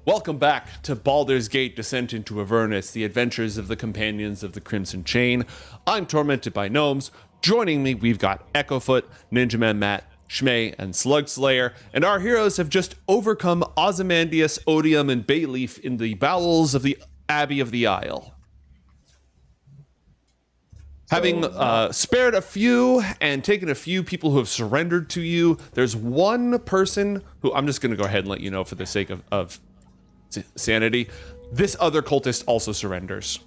Welcome back to Baldur's Gate Descent into Avernus, the adventures of the companions of the Crimson Chain. I'm TormentedByGnomes. Joining me, we've got EchoFoot, NinjamanMat, Schmae, and SlugSlayer, and our heroes have just overcome Ozymandias, Odium, and Bayleaf in the bowels of the Abbey of the Isle. Having spared a few and taken a few people who have surrendered to you, there's one person who I'm just going to go ahead and let you know for the sake of sanity. This other cultist also surrenders.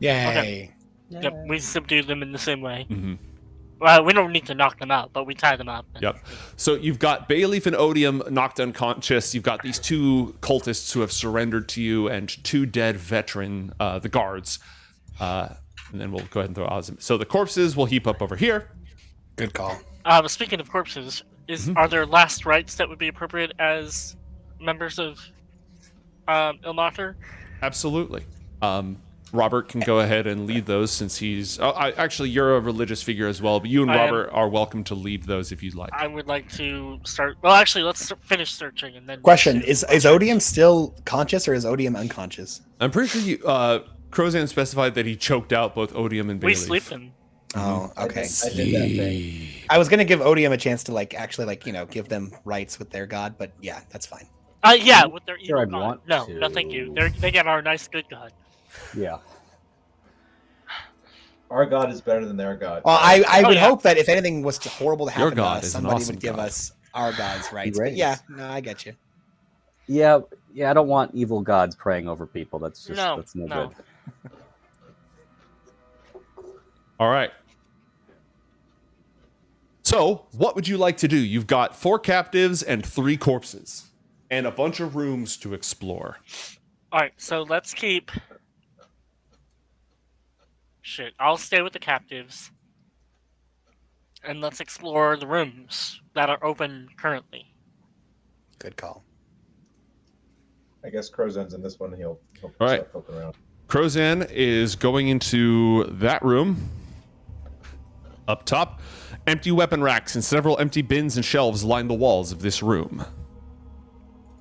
Yay. Okay. Yep, we subdue them in the same way. Mm-hmm. Well, we don't need to knock them out, but we tie them up. Yep. So you've got Bayleaf and Odium knocked unconscious. You've got these two cultists who have surrendered to you and two dead veteran, the guards. And then we'll go ahead and throw Oz. So the corpses will heap up over here. Good call. Speaking of corpses, are there last rites that would be appropriate as members of Ilmater? Absolutely. Robert can go ahead and lead those since he's... actually, you're a religious figure as well, but you and Robert are welcome to lead those if you'd like. I would like to start... Well, actually, let's finish searching and then... Question, is Odium still conscious or is Odium unconscious? I'm pretty sure you... Crozan specified that he choked out both Odium and Bayleaf. We sleep him. Oh, okay. I did that thing. I was going to give Odium a chance to, actually, give them rights with their god, but yeah, that's fine. Yeah, with their evil I'd god. want No, to. no, thank you. They get our nice good god. Yeah. Our god is better than their god. Well, I would yeah. hope that if anything was horrible to Your happen to god us, is an somebody awesome would give god. us our god's rights. Right. But yeah, no, I get you. Yeah, I don't want evil gods preying over people. That's just No, that's no no. good. All right. So, what would you like to do? You've got 4 captives and 3 corpses, and a bunch of rooms to explore. Alright, so let's keep... Shit, I'll stay with the captives. And let's explore the rooms that are open currently. Good call. I guess Crozan's in this one. He'll All right. start poking around. Crozan is going into that room. Up top, empty weapon racks and several empty bins and shelves line the walls of this room.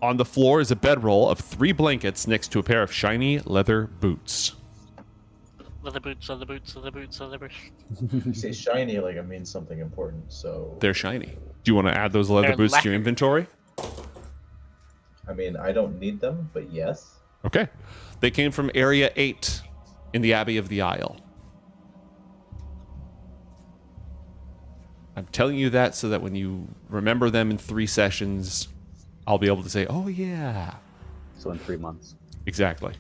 On the floor is a bedroll of 3 blankets next to a pair of shiny leather boots. Leather boots, leather boots, leather boots, leather boots. You say shiny like it means something important. So They're shiny. Do you want to add those leather They're boots to your lacquer. inventory? I mean, I don't need them, but yes. Okay. They came from Area 8 in the Abbey of the Isle. I'm telling you that so that when you remember them in 3 sessions, I'll be able to say, oh, yeah. So in 3 months. Exactly.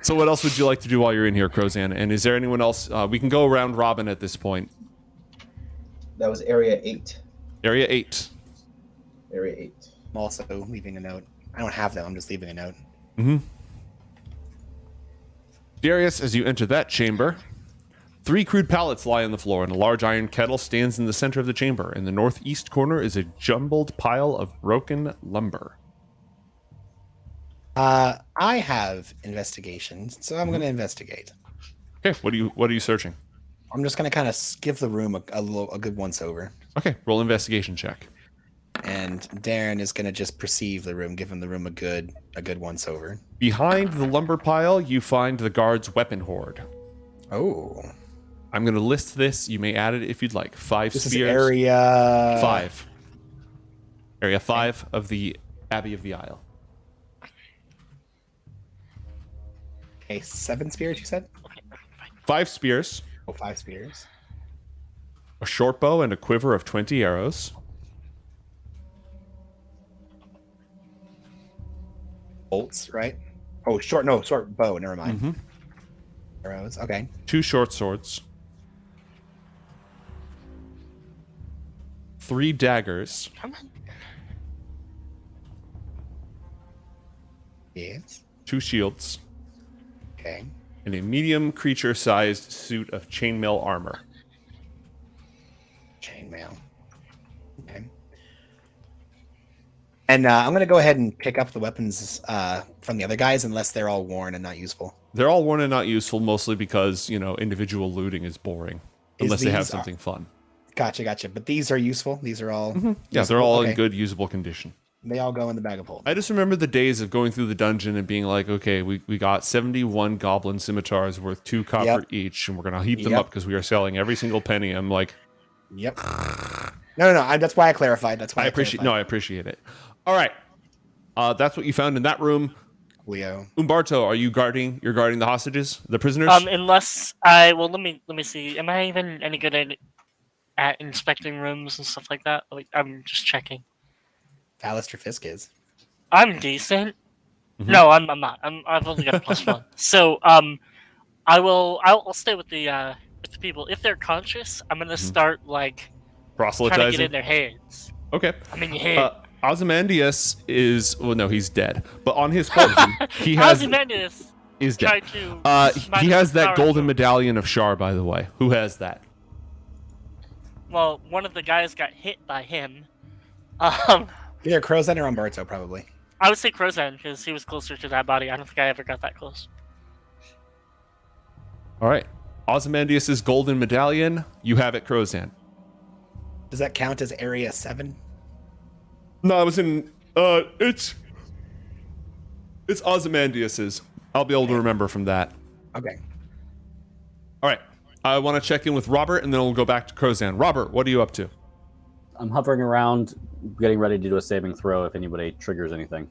So what else would you like to do while you're in here, Crozan? And is there anyone else? We can go around Robin at this point. That was Area 8. Area 8. Area 8. I'm also leaving a note. I don't have them, I'm just leaving a note. Mm-hmm. Darius, as you enter that chamber, 3 crude pallets lie on the floor, and a large iron kettle stands in the center of the chamber. In the northeast corner is a jumbled pile of broken lumber. I have investigations, so I'm going to investigate. Okay, what are you searching? I'm just going to kind of give the room a good once over. Okay, roll investigation check. And Darren is going to just perceive the room, give him the room a good once over. Behind the lumber pile, you find the guard's weapon hoard. Oh. I'm going to list this. You may add it if you'd like. 5 This spears. is area 5. Area 5 of the Abbey of the Isle. Okay, 7 spears, you said? 5 spears, Oh, 5 spears. a short bow, and a quiver of 20 arrows. Bolts, right? Oh, short bow, never mind. Mm-hmm. Arrows, okay. 2 short swords. 3 daggers. Come on. Yes. 2 shields. Okay. And a medium creature-sized suit of chainmail armor. Chainmail. Okay. And I'm going to go ahead and pick up the weapons from the other guys, unless they're all worn and not useful. They're all worn and not useful, mostly because, individual looting is boring. Unless they have something fun. Gotcha. But these are useful? These are all... Yeah, useful? they're all Okay. in good, usable condition. They all go in the bag of holding. I just remember the days of going through the dungeon and being like, okay, we got 71 goblin scimitars worth 2 copper each, and we're going to heap them up because we are selling every single penny. I'm like... Yep. No. That's why I clarified. That's why I appreciate it. All right. That's what you found in that room. Leo. Umberto, are you guarding? You're guarding the hostages, the prisoners? Unless I let me see. Am I even any good at inspecting rooms and stuff like that? Like, I'm just checking. Alistair Fisk is. I'm decent. Mm-hmm. No, I'm not. I've only got a +1. So I'll stay with the people. If they're conscious, I'm gonna start like Proselytizing. trying to get in their heads. Okay. I'm in your head. Ozymandias is he's dead. But on his person, he has Ozymandias is dead. tried to He has that golden medallion. medallion of Shar, by the way. Who has that? Well, one of the guys got hit by him. Either Crowzen or Umberto, probably. I would say Crozan because he was closer to that body. I don't think I ever got that close. All right. Ozymandias' golden medallion. You have it, Crozan. Does that count as Area 7? No, I was in. It's Ozymandias's. I'll be able to remember from that. Okay. All right. I want to check in with Robert, and then we'll go back to Crozan. Robert, what are you up to? I'm hovering around, getting ready to do a saving throw if anybody triggers anything.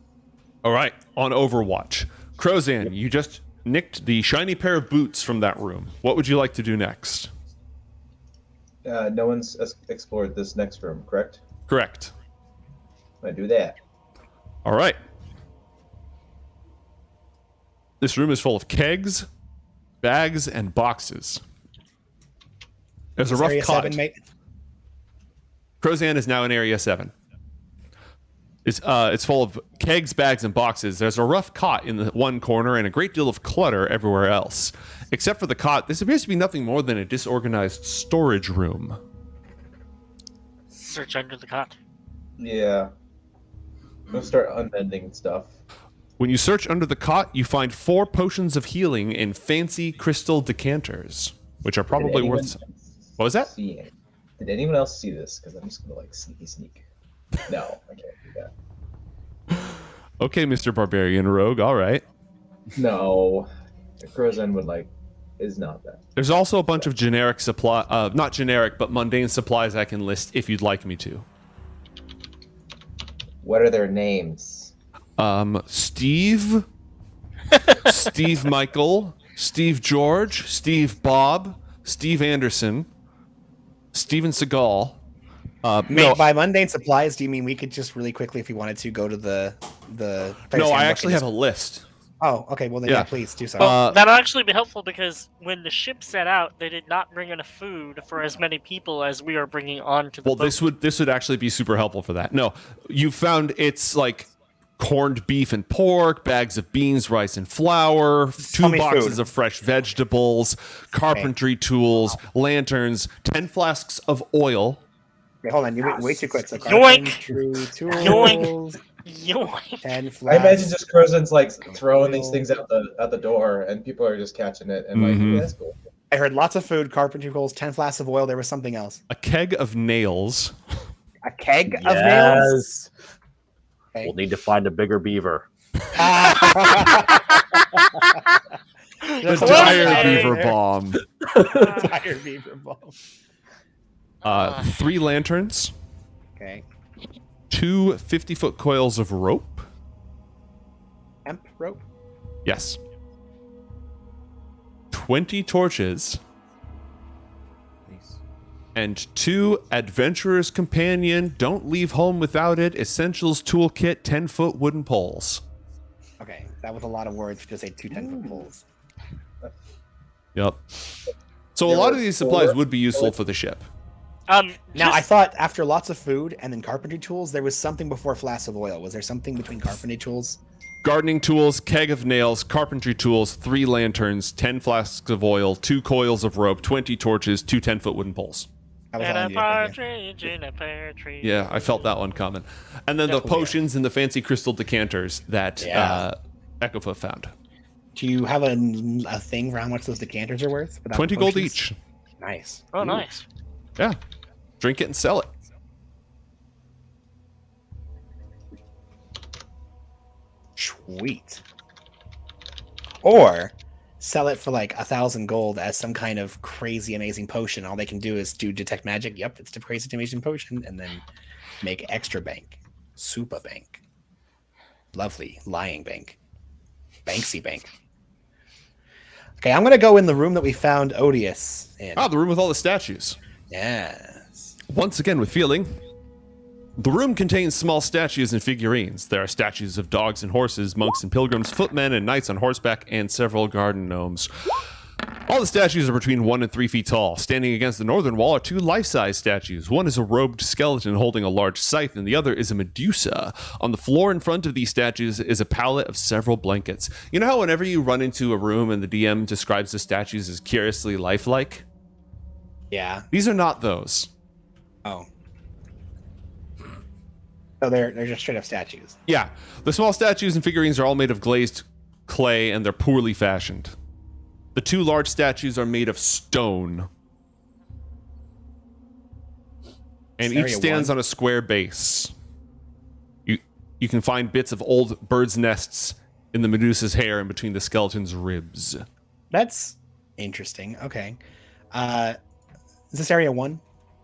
All right. On Overwatch. Crozan, you just nicked the shiny pair of boots from that room. What would you like to do next? No one's explored this next room, correct? Correct. I do that. All right. This room is full of kegs, bags, and boxes. There's a rough Area cot. 7, mate? Crozan is now in Area 7. It's full of kegs, bags, and boxes. There's a rough cot in the one corner and a great deal of clutter everywhere else. Except for the cot, this appears to be nothing more than a disorganized storage room. Search under the cot. Yeah. We'll start unbending stuff. When you search under the cot, you find 4 potions of healing in fancy crystal decanters, which are probably worth... What was that? Did anyone else see this? Because I'm just going to sneak. No, I can't do that. Okay, Mr. Barbarian Rogue, all right. No. Crozan would is not that. There's also a bunch of generic supply, not generic, but mundane supplies I can list if you'd like me to. What are their names? Steve, Steve Michael, Steve George, Steve Bob, Steve Anderson, Steven Seagal. By mundane supplies, do you mean we could just really quickly, if you wanted to, go to the No, I actually have a list. Oh, okay. Well, then, yeah, please do so. That'll actually be helpful because when the ship set out, they did not bring enough food for as many people as we are bringing onto the boat. This would actually be super helpful for that. No, you found it's like corned beef and pork, bags of beans, rice, and flour, 2 boxes of fresh vegetables, carpentry tools, lanterns, 10 flasks of oil. Okay, hold on. You went way too quick. So Yoink! Tools, Yoink! Yoink! 10 I flasks. imagine just Crozan's throwing these things out the door, and people are just catching it and yeah, that's cool. I heard lots of food, carpentry tools, 10 flasks of oil. There was something else. A keg of nails. A keg of nails? Okay. We'll need to find a bigger beaver. The dire beaver bomb. Dire beaver bomb. 3 lanterns. Okay. 2 50-foot coils of rope. Hemp rope? Yes. 20 torches. Nice. And 2 Adventurer's Companion, don't leave home without it, Essentials Toolkit, 10-foot wooden poles. Okay, that was a lot of words to say 2 10-foot poles. Yep. So a lot of these supplies would be useful for the ship. Now, I thought after lots of food and then carpentry tools, there was something before flasks of oil. Was there something between carpentry tools? Gardening tools, keg of nails, carpentry tools, 3 lanterns, 10 flasks of oil, 2 coils of rope, 20 torches, 2 10-foot wooden poles. That was And all a I needed, partridge in a pear tree. Yeah, I felt that one coming. And then the potions and the fancy crystal decanters that EchoFoot found. Do you have a thing for how much those decanters are worth? 20 gold each. Nice. Oh, nice. Yeah. Drink it and sell it. Sweet. Or sell it for like 1,000 gold as some kind of crazy amazing potion. All they can do is do detect magic. Yep, it's the crazy amazing potion, and then make extra bank, super bank, lovely lying bank, Banksy bank. Okay, I'm gonna go in the room that we found Odious in. Ah, the room with all the statues. Yes. Once again with feeling. The room contains small statues and figurines. There are statues of dogs and horses, monks and pilgrims, footmen and knights on horseback, and several garden gnomes. All the statues are between 1 and 3 feet tall. Standing against the northern wall are 2 life-size statues. One is a robed skeleton holding a large scythe, and the other is a Medusa. On the floor in front of these statues is a pallet of several blankets. You know how whenever you run into a room and the DM describes the statues as curiously lifelike? Yeah. These are not those. Oh. So they're just straight up statues. Yeah, the small statues and figurines are all made of glazed clay, and they're poorly fashioned. The 2 large statues are made of stone. And each stands on a square base. You can find bits of old birds' nests in the Medusa's hair and between the skeleton's ribs. That's interesting. Okay. Is this area 1?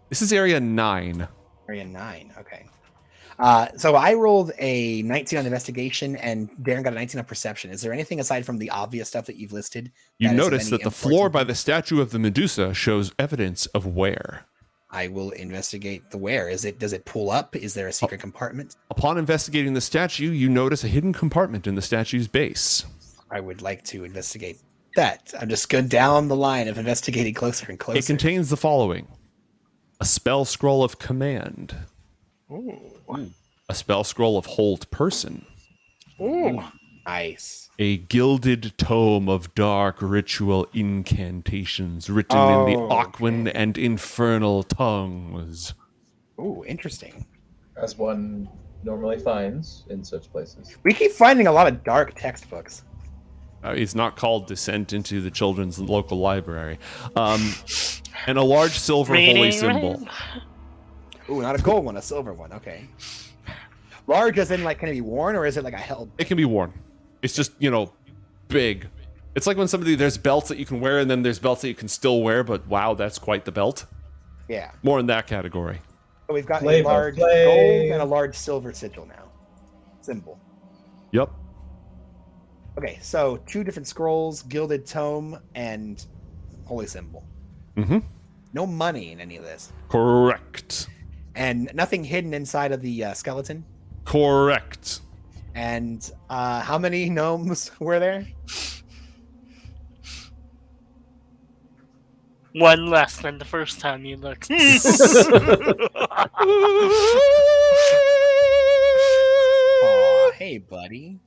This is area 9. Area 9. Okay. So I rolled a 19 on investigation, and Darren got a 19 on perception. Is there anything aside from the obvious stuff that you've listed? You that is of notice any that the import floor to by you? the statue of the Medusa shows evidence of wear. I will investigate the where. Does it pull up? Is there a secret compartment? Upon investigating the statue, you notice a hidden compartment in the statue's base. I would like to investigate that. I'm just going down the line of investigating closer and closer. It contains the following: a spell scroll of command, Ooh. a spell scroll of hold person, Ooh. Nice. a gilded tome of dark ritual incantations written in the Aquan and infernal tongues. Ooh, interesting. As one normally finds in such places. We keep finding a lot of dark textbooks. It's not called Descent into the Children's Local Library. And a large silver holy Reading symbol. room? Ooh, not a gold one, a silver one. Okay. Large as in, like, can it be worn, or is it like a held? It can be worn. It's just, big. It's like when there's belts that you can wear, and then there's belts that you can still wear, but wow, that's quite the belt. Yeah. More in that category. So we've got a Flavor large Flav. gold and a large silver sigil now. Symbol. Yep. Okay, so 2 different scrolls, gilded tome, and holy symbol. Mm-hmm. No money in any of this. Correct. And nothing hidden inside of the skeleton. Correct. And how many gnomes were there? 1 less than the first time you looked. Aw, hey, buddy.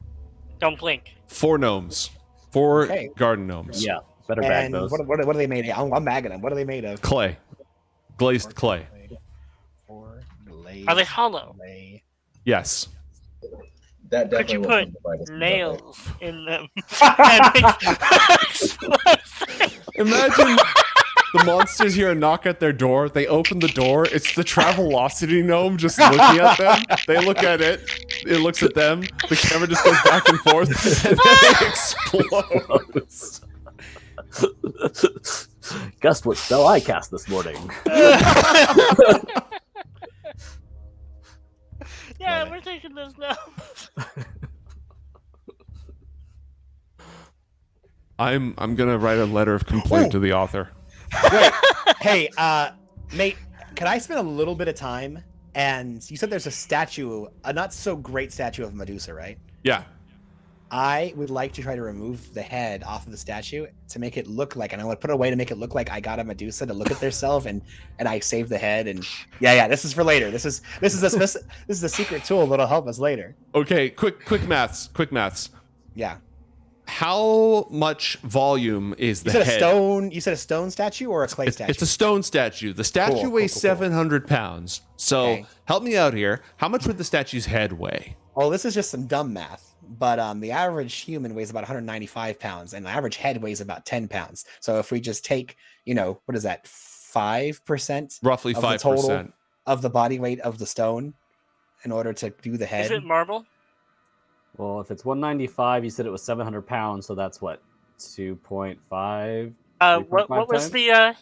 Don't blink. 4 gnomes. 4 Okay. garden gnomes. Yeah, better bag And those. what are they made of? I'm bagging them. What are they made of? Clay. Glazed clay. Are they hollow? Yes. That Could you definitely put wasn't the brightest nails in them? And explosives? Imagine the monsters hear a knock at their door. They open the door. It's the Travelocity gnome just looking at them. They look at it. It looks at them. The camera just goes back and forth, and then it explodes. Guess what spell I cast this morning? Yeah, Love it. we're taking this now. I'm gonna write a letter of complaint to the author. Wait, hey, mate, can I spend a little bit of time? And you said there's a statue, a not so great statue of Medusa, right? Yeah. I would like to try to remove the head off of the statue to make it look like, and I would put a way to make it look like I got a Medusa to look at theirself, and I saved the head. And yeah, this is for later. This is a secret tool that'll help us later. Okay. Quick maths. Yeah. How much volume is the You said head? You said a stone statue or a clay statue? It's a stone statue. The statue Cool, weighs cool. 700 pounds. So Okay. help me out here. How much would the statue's head weigh? Well, this is just some dumb math, but the average human weighs about 195 pounds, and the average head weighs about 10 pounds. So if we just take, what is that, 5% Roughly of the 5%. total of the body weight of the stone in order to do the head? Is it marble? Well, if it's 195, you said it was 700 pounds, so that's what, 2.5? What was the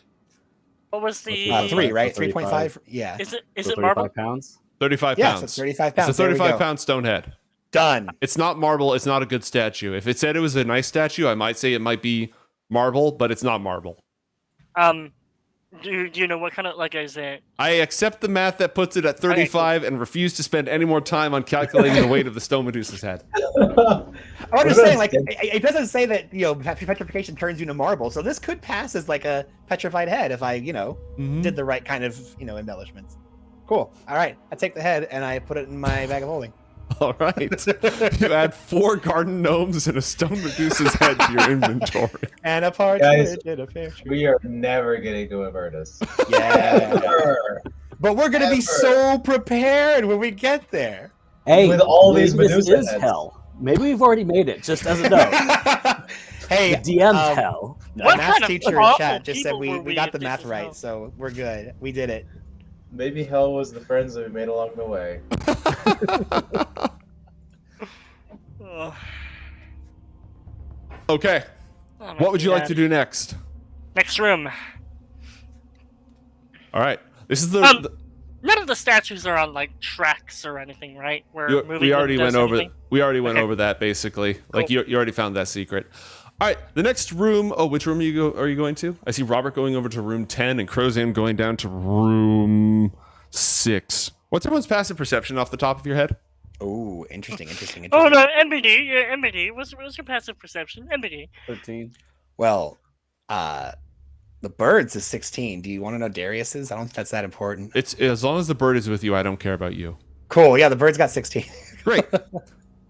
what was the 3, right? 35. 3.5. Yeah. Is it So marble? 35 pounds? 35 Yeah, pounds. so 35 It's a pounds. There we go. 35-pound stone head. Done. It's not marble. It's not a good statue. If it said it was a nice statue, I might say it might be marble, but it's not marble. Do you know what kind of like is it? I accept the math that puts it at 35 and refuse to spend any more time on calculating the weight of the stone Medusa's head. I'm just saying, like, it doesn't say that, petrification turns you into marble, so this could pass as like a petrified head if I, did the right kind of, embellishments. Cool. All right. I take the head and I put it in my bag of holding. All right. You add 4 garden gnomes and a stone Medusa's head to your inventory. And a partridge Guys, in a pear tree. We are never getting to Avernus. Yeah. Ever. But we're going to be Ever. so prepared when we get there. Hey, With all these maybe this Medusa is heads. hell. Maybe we've already made it, just as a note. Hey, The DM's hell. the What math kind of teacher in awful chat just said people were we got the if math this is right, hell? so we're good. We did it. Maybe hell was the friends that we made along the way. Oh, Okay. my What would you like God. to do next? Next room. All right. This is the None of the statues are on like tracks or anything, right? Where moving we them already does went over anything? we already went Okay. over that basically. Like Cool. you already found that secret. All right, the next room. Oh, which room are you going to? I see Robert going over to room 10 and Crozan going down to room 6. What's everyone's passive perception off the top of your head? Oh, interesting. Oh no, MBD, yeah, MBD. What's your passive perception? MBD. 13. Well, the birds is 16. Do you want to know Darius's? I don't think that's that important. It's as long as the bird is with you, I don't care about you. Cool. Yeah, the birds got 16. Great.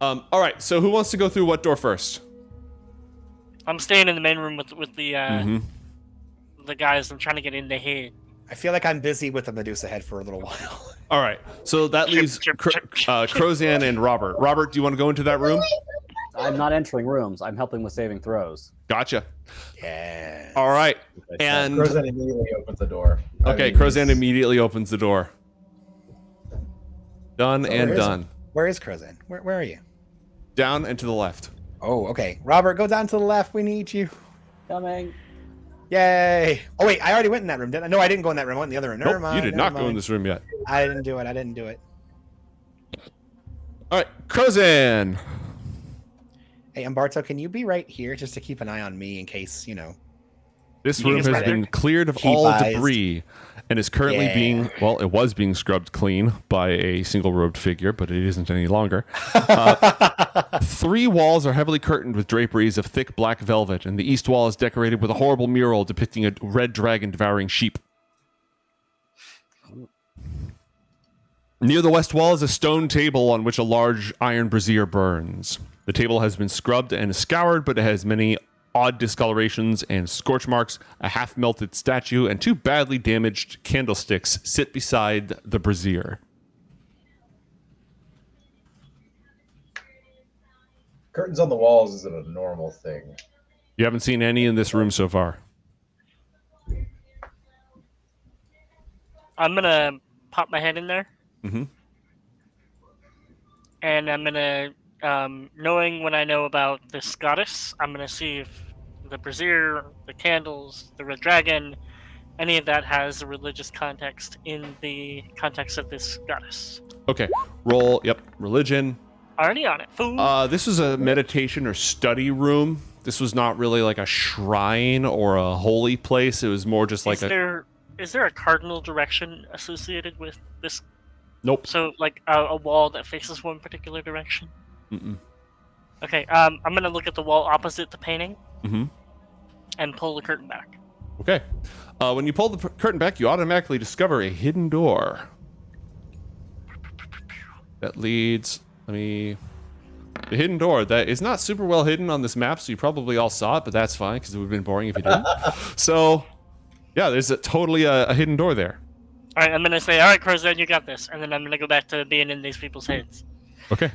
All right. So who wants to go through what door first? I'm staying in the main room with the Mhm. the guys. I'm trying to get in the head. I feel like I'm busy with the Medusa head for a little while. All right. So that leaves Crozan and Robert. Robert, do you want to go into that room? I'm not entering rooms. I'm helping with saving throws. Gotcha. Yeah. All right. Like I said. And Crozan immediately opens the door. okay, Crozan immediately opens the door. Done and where is done. Where is Crozan? Where are you? Down and to the left. Oh, okay. Robert, go down to the left. We need you. Coming. Yay. Oh, wait. I already went in that room, didn't I? No, I didn't go in that room. I went in the other room. Never Nope, mind. you did never not go in mind. this room yet. I didn't do it. All right, Crozan. Hey, Umberto, can you be right here just to keep an eye on me in case, This You room guys has better been cleared of keep all eyes. debris and is currently it was being scrubbed clean by a single robed figure, but it isn't any longer. 3 walls are heavily curtained with draperies of thick black velvet, and the east wall is decorated with a horrible mural depicting a red dragon devouring sheep. Near the west wall is a stone table on which a large iron brazier burns. The table has been scrubbed and scoured, but it has many odd discolorations and scorch marks. A half-melted statue and 2 badly damaged candlesticks sit beside the brazier. Curtains on the walls isn't a normal thing. You haven't seen any in this room so far. I'm gonna pop my head in there, Mhm. and I'm gonna, knowing what I know about this goddess, I'm gonna see if the brazier, the candles, the red dragon, any of that has a religious context in the context of this goddess. Okay, roll. Yep, religion. Already on it. Fool. This was a meditation or study room. This was not really like a shrine or a holy place. It was more just like is there a cardinal direction associated with this? Nope. So, like a wall that faces one particular direction? Mm-mm. Okay, I'm gonna look at the wall opposite the painting Mhm. and pull the curtain back. Okay. When you pull the curtain back, you automatically discover a hidden door that leads. The hidden door that is not super well hidden on this map, so you probably all saw it, but that's fine because it would have been boring if you didn't. So, yeah, there's totally a hidden door there. All right, I'm gonna say, all right, Crozan, you got this, and then I'm gonna go back to being in these people's heads. Okay.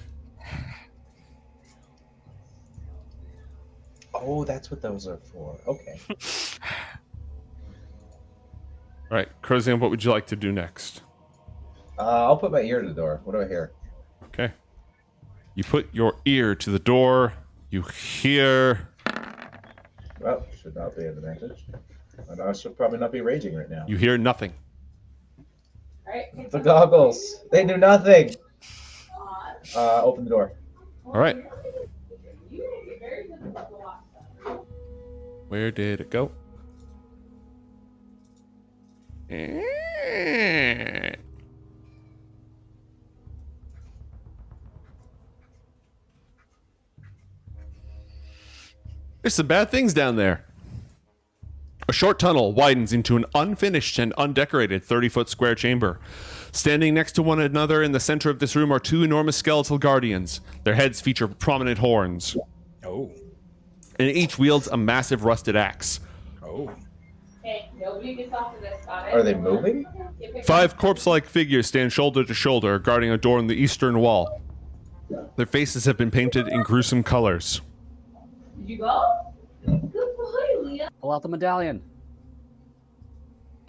Oh, that's what those are for. Okay. All right, Crozan, what would you like to do next? I'll put my ear to the door. What do I hear? Okay. You put your ear to the door. You hear. Well, should not be an advantage. And I should probably not be raging right now. You hear nothing. The goggles. They do nothing. Open the door. All right. Where did it go? There's some bad things down there. A short tunnel widens into an unfinished and undecorated 30-foot square chamber. Standing next to one another in the center of this room are two enormous skeletal guardians. Their heads feature prominent horns. Oh. And each wields a massive rusted axe. Oh. Hey, nobody gets off of this, got it? Are they moving? 5 corpse-like figures stand shoulder to shoulder, guarding a door in the eastern wall. Their faces have been painted in gruesome colors. Did you go? Good boy, Leah. Pull out the medallion.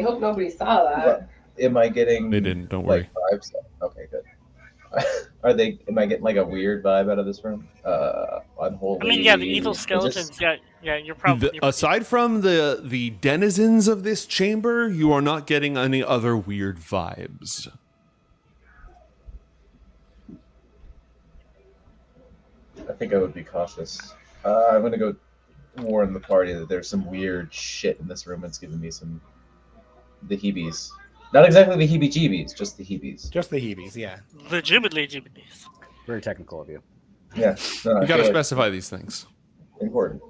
I hope nobody saw that. Am I getting? They didn't. Don't worry. Like vibes? Okay, good. Am I getting like a weird vibe out of this room? Unholy. I mean, yeah, the evil skeletons. Yeah, you're probably. Aside from the denizens of this chamber, you are not getting any other weird vibes. I think I would be cautious. I'm gonna go warn the party that there's some weird shit in this room that's giving me the heebies. Not exactly the heebie-jeebies, just the heebies. Just the heebies, yeah. Legitimately jibbities. Very technical of you. Yeah. No, You got to specify these things. Important.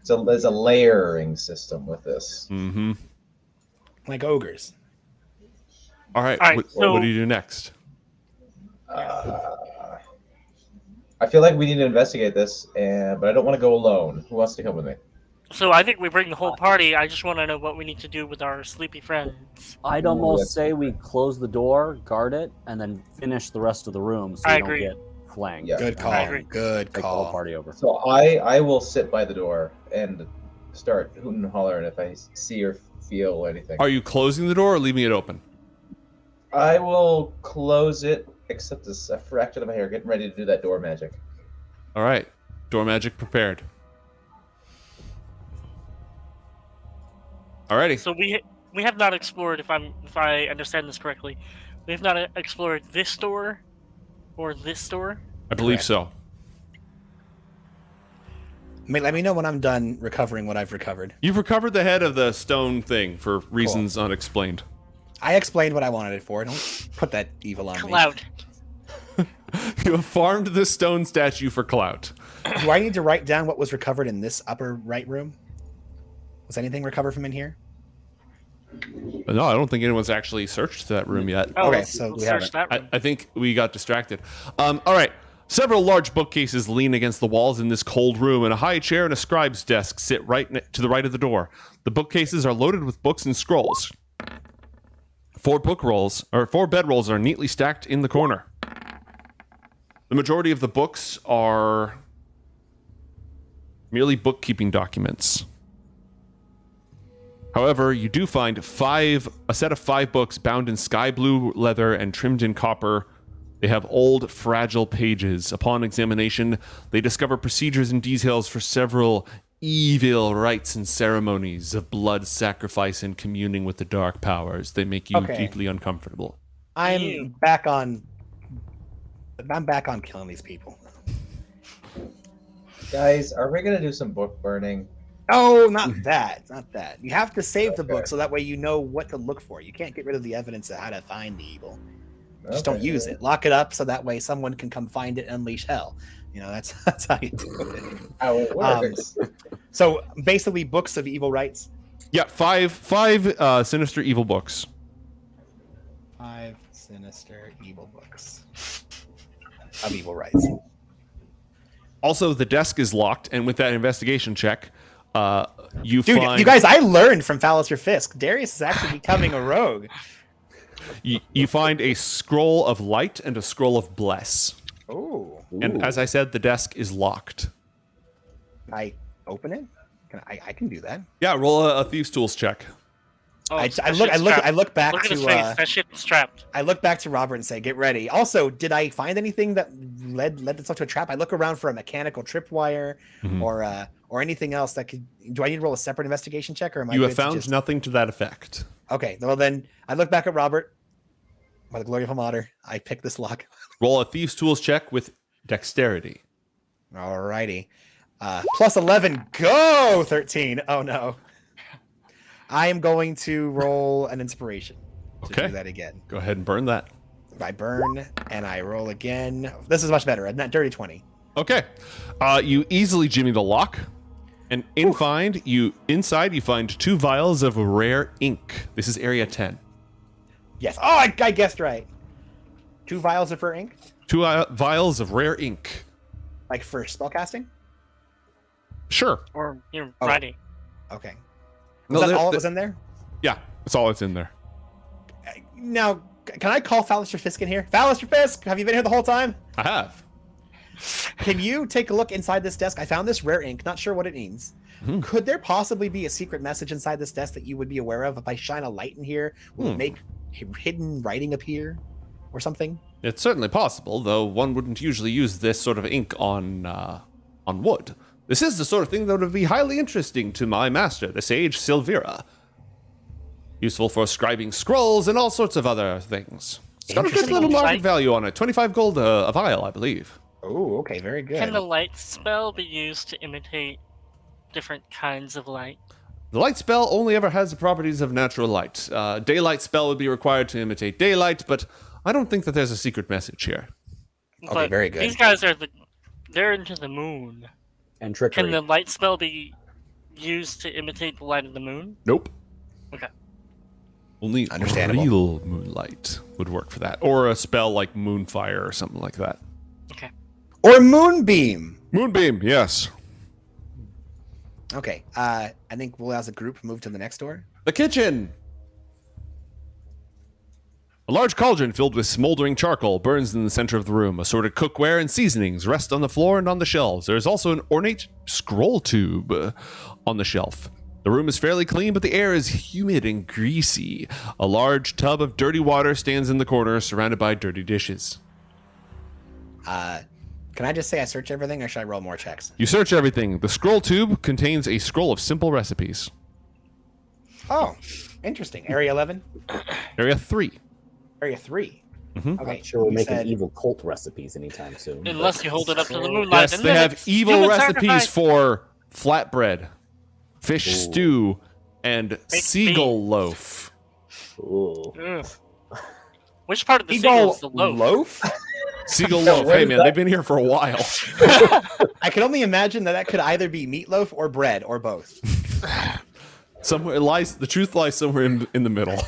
So there's a layering system with this. Mm-hmm. Like ogres. All right. All right, What do you do next? I feel like we need to investigate this, but I don't want to go alone. Who wants to come with me? So I think we bring the whole party. I just want to know what we need to do with our sleepy friends. I'd almost say we close the door, guard it, and then finish the rest of the room so I you agree. don't get flanked. Yeah. Good I agree. call. Good Take the whole call. party over. So I will sit by the door and start hooting and hollering if I see or feel anything. Are you closing the door or leaving it open? I will close it, except as a fraction of my hair, getting ready to do that door magic. All right. Door magic prepared. Alrighty. So we have not explored, if I understand this correctly, we have not explored this door or this door. I believe Correct. so. Let me know when I'm done recovering what I've recovered. You've recovered the head of the stone thing for reasons unexplained. I explained what I wanted it for. Don't put that evil on me. Clout. You have farmed the stone statue for clout. Do I need to write down what was recovered in this upper right room? Was anything recovered from in here? No, I don't think anyone's actually searched that room yet. Oh, Okay, let's- so let's we search haven't. that room. I think we got distracted. All right. Several large bookcases lean against the walls in this cold room, and a high chair and a scribe's desk sit to the right of the door. The bookcases are loaded with books and scrolls. 4 bedrolls are neatly stacked in the corner. The majority of the books are merely bookkeeping documents. However, you do find a set of 5 books bound in sky blue leather and trimmed in copper. They have old, fragile pages. Upon examination, they discover procedures and details for several evil rites and ceremonies of blood sacrifice and communing with the dark powers. They make you Okay. deeply uncomfortable. Ew. I'm back on killing these people. Guys, are we gonna do some book burning? Oh, not that. Not that. You have to save the Okay. book so that way you know what to look for. You can't get rid of the evidence of how to find the evil. Just don't use it. Lock it up so that way someone can come find it and unleash hell. You know, that's how you do it. How it works. So basically, books of evil rites. Yeah, five sinister evil books. 5 sinister evil books of evil rites. Also, the desk is locked, and with that investigation check, you Dude, find... you guys, I learned from Fallister Fisk. Darius is actually becoming a rogue. You find a scroll of light and a scroll of bless. Oh, And as I said, the desk is locked. I open it? I can do that. Yeah, roll a Thieves' Tools check. Oh, I that look shit's trapped. look back Look at his to face. That shit's trapped. I look back to Robert and say, "Get ready." Also, did I find anything that led itself to a trap? I look around for a mechanical tripwire or anything else that could. Do I need to roll a separate investigation check, or am I? You good have to found just... nothing to that effect. Okay, well then I look back at Robert. By the glory of Ilmater, I pick this lock. Roll a Thieves' Tools check with dexterity. Alrighty. Plus 11. Go! 13. Oh no. I am going to roll an inspiration to Okay. do that again. Go ahead and burn that. I burn and I roll again. This is much better. A dirty 20. Okay. You easily jimmy the lock, and inside you find 2 vials of rare ink. This is area 10. Yes. Oh, I guessed right. 2 vials of rare ink? 2 vials of rare ink. Like for spellcasting? Sure. Or you're Oh. writing. Okay. No, Was that there- all that there- was in there? Yeah, that's all that's in there. Now, can I call Fallister Fisk in here? Fallister Fisk, have you been here the whole time? I have. Can you take a look inside this desk? I found this rare ink, not sure what it means. Could there possibly be a secret message inside this desk that you would be aware of? If I shine a light in here, will it make hidden writing appear or something? It's certainly possible, though one wouldn't usually use this sort of ink on wood. This is the sort of thing that would be highly interesting to my master, the sage Silvira. Useful for scribing scrolls and all sorts of other things. It's got a good Interesting. little market Like- value on it. 25 gold a vial, I believe. Oh, okay, very good. Can the light spell be used to imitate different kinds of light? The light spell only ever has the properties of natural light. Daylight spell would be required to imitate daylight, but I don't think that there's a secret message here. Okay, But very good. These guys they're into the moon. And trickery. Can the light spell be used to imitate the light of the moon? Nope. Okay. Only Understandable. real moonlight would work for that. Or a spell like Moonfire or something like that. Okay. Or Moonbeam. Moonbeam, yes. Okay, I think we'll, as a group, move to the next door. The kitchen! A large cauldron filled with smoldering charcoal burns in the center of the room. Assorted cookware and seasonings rest on the floor and on the shelves. There is also an ornate scroll tube on the shelf. The room is fairly clean, but the air is humid and greasy. A large tub of dirty water stands in the corner, surrounded by dirty dishes. Can I just say I search everything, or should I roll more checks? You search everything. The scroll tube contains a scroll of simple recipes. Oh, interesting. Area 11? Area 3. Area 3. Mhm. Okay, Not sure we're you making said- evil cult recipes anytime soon. Unless you hold it up to the moonlight. Yes, and they then have it's evil human recipes sacrifice. for flatbread, fish stew, and seagull beans. loaf. Ooh. Ugh. Which part of the seagull Seagull is the loaf? loaf? Seagull loaf. where Hey is man, that? they've been here for a while. I can only imagine that could either be meatloaf or bread or both. Somewhere lies the truth lies somewhere in the middle.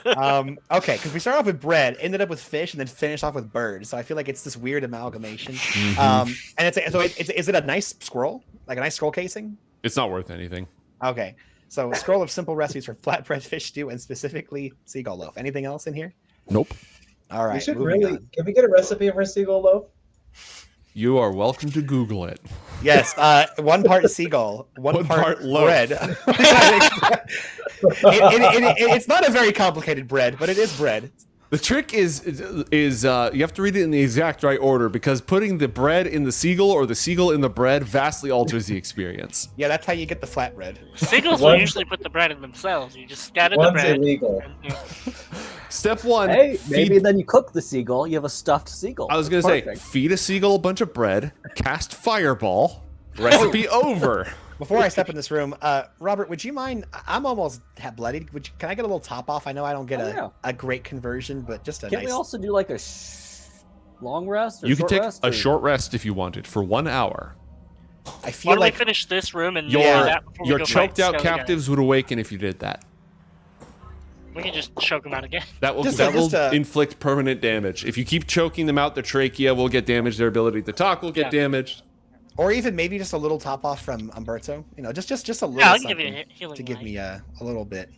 Okay, because we started off with bread, ended up with fish, and then finished off with bird. So I feel like it's this weird amalgamation. And is it a nice scroll, like a nice scroll casing? It's not worth anything. Okay, so a scroll of simple recipes for flatbread, fish stew, and specifically seagull loaf. Anything else in here? Nope. All We right, should moving really. on. Can we get a recipe for seagull loaf? You are welcome to Google it. Yes, 1 part seagull, one One part loaf. bread. It's not a very complicated bread, but it is bread. The trick is you have to read it in the exact right order, because putting the bread in the seagull or the seagull in the bread vastly alters the experience. Yeah, that's how you get the flatbread. Seagulls will One- usually put the bread in themselves. You just scatter the One's bread. illegal. and- Step 1. Hey, feed- maybe then you cook the seagull. You have a stuffed seagull. I was gonna That's say, perfect. feed a seagull a bunch of bread, cast fireball, recipe over. Before I step in this room, Robert, would you mind? I'm almost bloodied. Can I get a little top off? I know I don't get Oh, a great conversion, but just a Can't nice. we also do like a long rest? Or You can short take rest, a or- short rest if you wanted for 1 hour. I Why feel don't like we finish this room and Your do that before we your go choked fight out Skelly guys? captives would awaken if you did that. We can just choke them out again. That will Just inflict permanent damage. If you keep choking them out, their trachea will get damaged. Their ability to talk will get Yeah. damaged. or even maybe just a little top off from Umberto. You know, just a little Yeah, I'll give something you a healing to give light. me a little bit.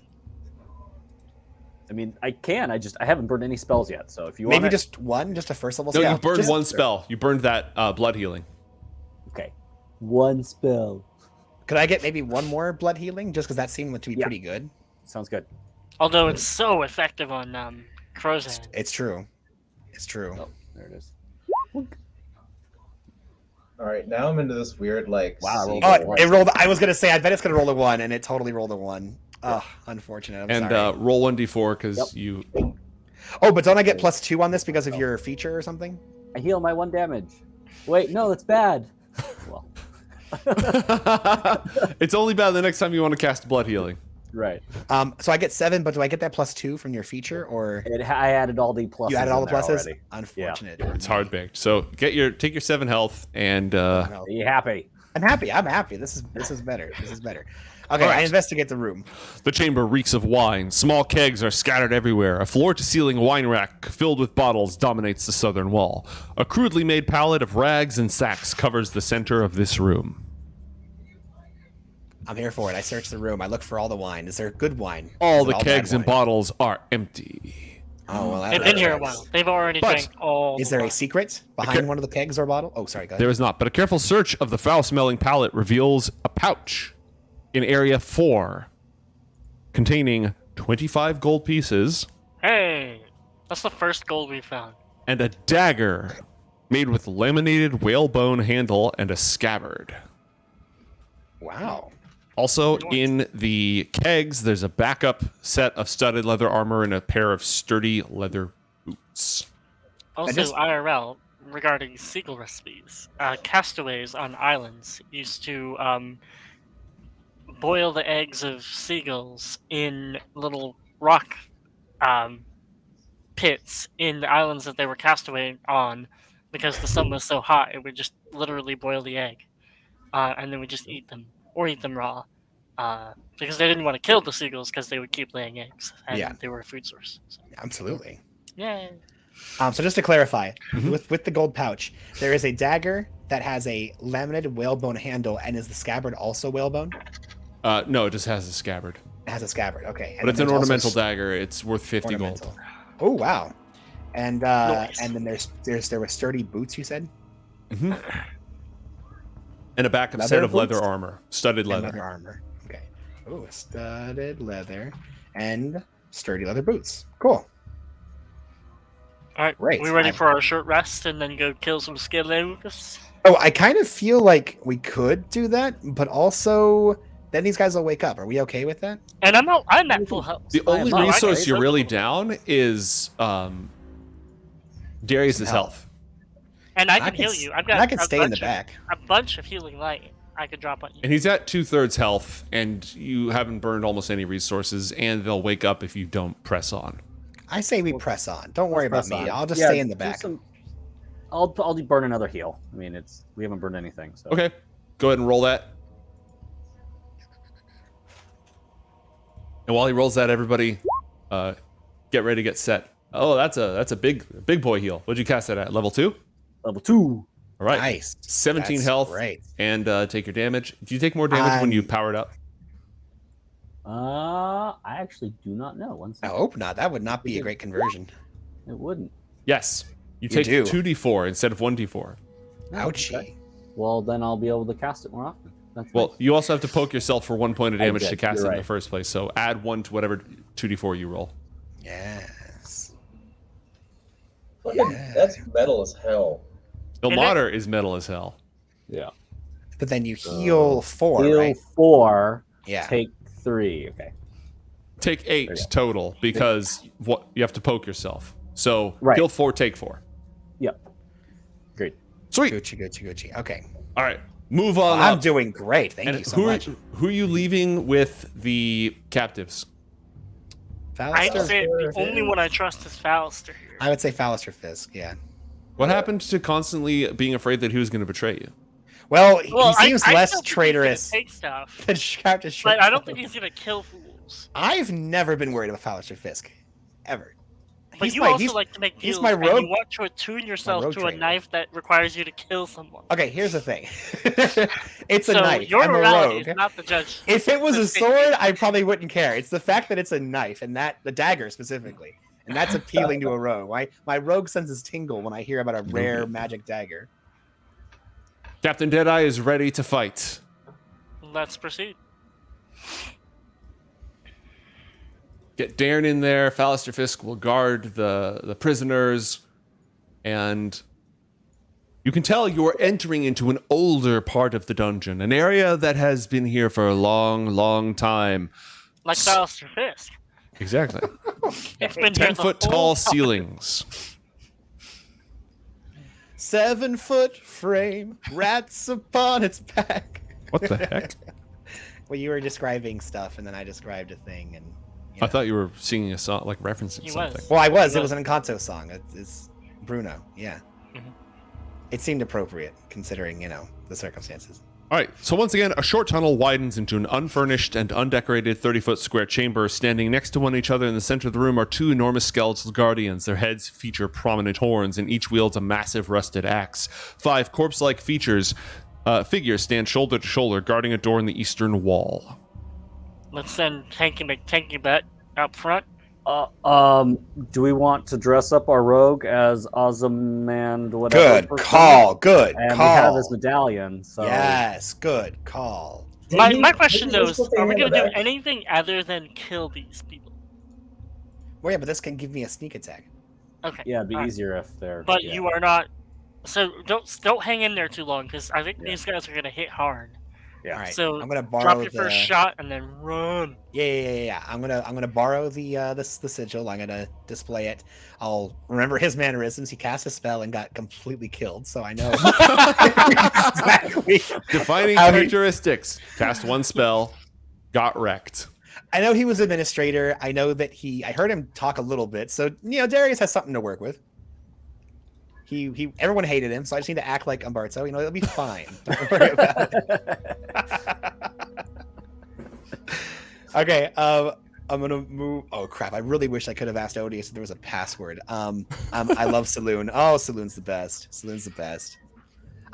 I mean, I can. I haven't burned any spells yet. So if you Maybe want, just one, just a first level. No, spell. you burned Just- one spell. You burned that blood healing. okay, one spell Could I get maybe one more blood healing? Just because that seemed to be Yeah. pretty good. sounds good. Although it's so effective on Crozan. It's true. It's true. Oh, there it is. All right, now I'm into this weird like. Wow, I rolled seagull- Oh, it rolled. I was gonna say, I bet it's gonna roll a 1, and it totally rolled a 1. Oh, unfortunate. I'm And sorry. roll 1d4 because Yep. you. Oh, but don't I get +2 on this because of your feature or something? I heal my 1 damage. Wait, no, that's bad. Well, It's only bad the next time you want to cast blood healing. right. So I get 7, but do I get that +2 from your feature, or I added all the pluses. you added all in the there pluses? already. Unfortunate. It's hard baked. So take your 7 health and No. Are you happy? I'm happy. I'm happy. This is better. This is better. Okay, All right. I investigate the room. the chamber reeks of wine. Small kegs are scattered everywhere. A floor-to-ceiling wine rack filled with bottles dominates the southern wall. A crudely made pallet of rags and sacks covers the center of this room. I'm here for it. I search the room. I look for all the wine. Is there good wine? All Is the it bad kegs and wine? bottles are empty. Oh well, They've been here a while. They've already But- drank all. Is the there a wine. secret behind one of the kegs or bottle? Oh, sorry. Go ahead. There is not, but a careful search of the foul-smelling pallet reveals a pouch in area 4 containing 25 gold pieces Hey, that's the first gold we found. and a dagger made with laminated whalebone handle and a scabbard. Wow. Also, in the kegs, there's a backup set of studded leather armor and a pair of sturdy leather boots. Also, just- IRL regarding seagull recipes. Castaways on islands used to boil the eggs of seagulls in little rock pits in the islands that they were castaway on, because the sun was so hot it would just literally boil the egg, and then we just eat them or eat them raw, because they didn't want to kill the seagulls because they would keep laying eggs and Yeah. they were a food source. So, Absolutely. yeah. So just to clarify, Mhm. with the gold pouch, there is a dagger that has a laminated whalebone handle, and is the scabbard also whalebone? No, it just has a scabbard. It has a scabbard. Okay. And But it's then an there's also ornamental dagger. It's worth 50 gold. ornamental. Oh wow. And Nice. and then there were sturdy boots. You said. And a backup Leather set of leather boots? armor, studded And leather. armor. Okay. Oh, studded leather and sturdy leather boots. Cool. All right, Great. we ready for our short rest and then go kill some skeletons? Oh, I kind of feel like we could do that, but also then these guys will wake up. Are we okay with that? And I'm at full health. The I am only not. resource Okay, you're so- really down is Darius's Some health. And I I can can heal s- you. I've and got I can a stay in the bunch back. a bunch of healing light I could drop on you. And he's at 2/3 health, and you haven't burned almost any resources, and they'll wake up if you don't press on. I say we press on. Don't worry about Press me. on. I'll just Yeah, stay in the do back. I'll burn another heal. I mean, we haven't burned anything. So. Okay, go ahead and roll that. And while he rolls that, everybody, get ready to get set. Oh, that's a big boy heal. What'd you cast that at? Level 2? Level 2. All right. Nice. 17 That's health. great. And take your damage. Do you take more damage when you power it up? I actually do not know. One I second. hope not. That would not be a great conversion. It wouldn't. Yes. You You take do. 2d4 instead of 1d4. Ouchie. Okay. Well, then I'll be able to cast it more often. That's Well, nice. you also have to poke yourself for 1 point of I damage did, to cast it you're in the right. first place. So add 1 to whatever 2d4 you roll. Yes. Fucking, Yeah. that's metal as hell. Ilmater is metal as hell. Yeah. But then you heal 4, Heal right? 4. Yeah. Take 3. Okay. Take 8 There you go. total because what you have to poke yourself. So Right. heal 4, take 4. Yep. Great. Sweet. Gucci. Okay. All right. Move on I'm up. doing great. Thank And you so who, much. who are you leaving with the captives? I'd Fallister, say the Fisk? only one I trust is Fallister here. I would say Fallister Fisk, yeah. What happened to constantly being afraid that he was going to betray you? Well, he Well, seems I less still think he's traitorous gonna take stuff, than Captain but I don't think he's gonna kill fools. I've never been worried about Fallister Fisk. Ever. But you also like to make he's deals, my and rogue- you want to attune yourself rogue to a trader. knife that requires you to kill someone. Okay, here's the thing. It's a So knife. your I'm a morality rogue. is not the judge. If it was a the thing. sword, I probably wouldn't care. It's the fact that it's a knife and that the dagger specifically. And that's appealing to a rogue. My rogue senses tingle when I hear about a rare magic dagger. Captain Deadeye is ready to fight. Let's proceed. get Darren in there. Fallister Fisk will guard the prisoners, and you can tell you are entering into an older part of the dungeon, an area that has been here for a long, long time. Like Baldur Fisk. Exactly. It's been here 10-foot the whole tall time. ceilings. 7-foot frame, rats upon its back. What the heck? Well, you were describing stuff, and then I described a thing, and I thought you were singing a song, like referencing He something. was. Well, I was. He It was an Encanto song. It's Bruno. Yeah. Mhm. It seemed appropriate considering, the circumstances. All right, so once again, a short tunnel widens into an unfurnished and undecorated 30-foot square chamber. Standing next to each other in the center of the room are two enormous skeletal guardians. Their heads feature prominent horns, and each wields a massive rusted axe. 5 corpse-like figures stand shoulder to shoulder, guarding a door in the eastern wall. Let's send Tanky McTanky up front. Do we want to dress up our rogue as Ozymandias, whatever? Good call. Good And call. we have his medallion, so... Yes, good call. My question though is, are we going gonna do anything other than kill these people? Well, yeah, but this can give me a sneak attack. Okay. Yeah, it'd be alright. easier if they're... But yeah. you are not. So don't hang in there too long, because I think these guys are gonna hit hard. Yeah. All right. So I'm gonna borrow drop your the... first shot and then run. Yeah. I'm gonna borrow the sigil. I'm gonna display it. I'll remember his mannerisms. He cast a spell and got completely killed, so I know exactly. Defining How he- characteristics. Cast one spell, got wrecked. I know he was administrator. I know that I heard him talk a little bit. So Darius has something to work with. He everyone hated him, so I just need to act like Umberto. It'll be fine. Don't worry about it. Okay, I'm gonna move. Oh crap! I really wish I could have asked Odious if there was a password. I love Saloon. Oh, Saloon's the best. Saloon's the best.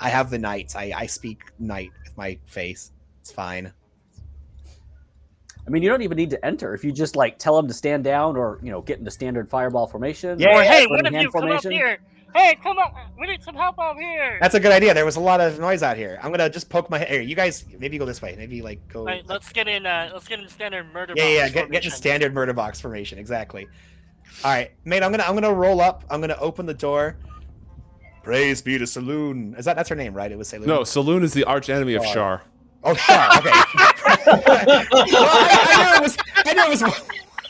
I have the knights. I speak knight with my face. It's fine. I mean, you don't even need to enter. If you just, tell them to stand down or, get into standard fireball formation. Yeah, Or hey, burning one of hand you come up formation. here. Hey, come up. We need some help out here. That's a good idea. There was a lot of noise out here. I'm gonna just poke my head. Here, you guys, maybe go this way. Maybe go. Right, let's get in standard murder. Yeah, box get in formation. standard murder box formation. Exactly. All right, mate. I'm gonna roll up. I'm gonna open the door. Praise be to Saloon. That's her name, right? It was Saloon. No, Saloon is the arch enemy of Shar. Oh, Shar. Okay. Well, I knew it was.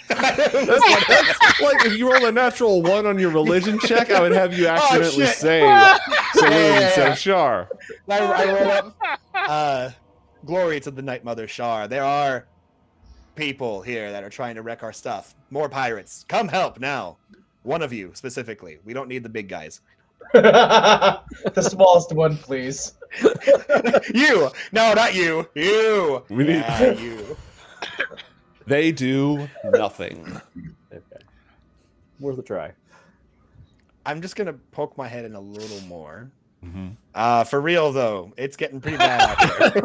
That's like if you roll a natural 1 on your religion check, I would have you accidentally shit. say Saloon instead of Shar. I roll up. Glory to the Night Mother Shar. There are people here that are trying to wreck our stuff. More pirates. Come help now. One of you specifically. We don't need the big guys. The smallest one, please. You. No, not you. You. We need- Yeah, you. They do nothing. Okay. Worth a try. I'm just gonna poke my head in a little more. Mm-hmm. For real though, it's getting pretty bad out there.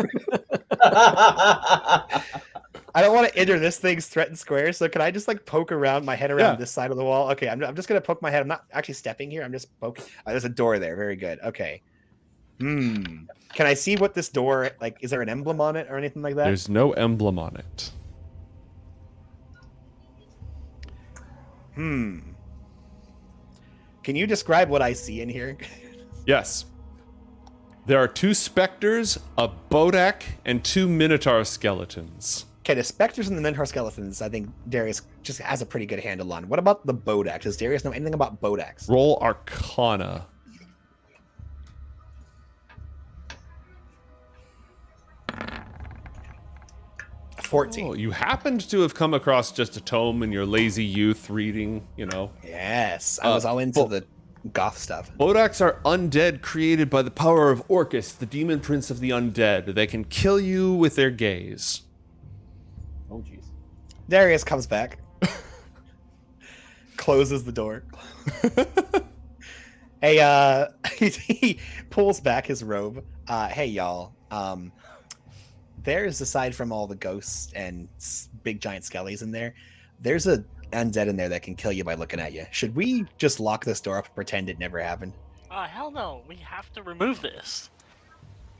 I don't want to enter this thing's threatened square, so can I just poke around my head around this side of the wall? Okay, I'm just gonna poke my head. I'm not actually stepping here. I'm just poking. There's a door there. Very good. Okay. Can I see what this door is there an emblem on it or anything like that? There's no emblem on it. Can you describe what I see in here? Yes. There are 2 specters, a bodak, and 2 minotaur skeletons. Okay, the specters and the Minotaur skeletons, I think Darius just has a pretty good handle on. What about the Bodak? Does Darius know anything about Bodaks? Roll Arcana. 14. Oh, you happened to have come across just a tome in your lazy youth reading, Yes, I was all into the goth stuff. Bodaks are undead created by the power of Orcus, the demon prince of the undead. They can kill you with their gaze. Oh, jeez. Darius comes back, closes the door. Hey, he pulls back his robe. Hey, y'all. There's, aside from all the ghosts and big giant skellies in there, there's a undead in there that can kill you by looking at you. Should we just lock this door up and pretend it never happened? Hell no. We have to remove this.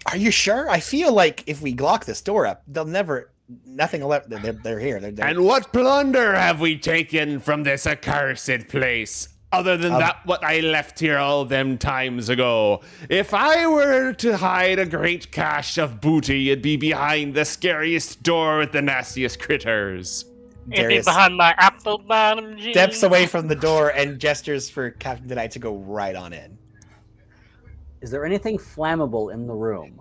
Are you sure? I feel like if we lock this door up, they'll never nothing left. They're here. They're And what plunder have we taken from this accursed place? Other than that, what I left here all them times ago. If I were to hide a great cache of booty, it'd be behind the scariest door with the nastiest critters. It'd be Darius behind my apple bottom jeans. steps away from the door and gestures for Captain Tonight to go right on in. Is there anything flammable in the room?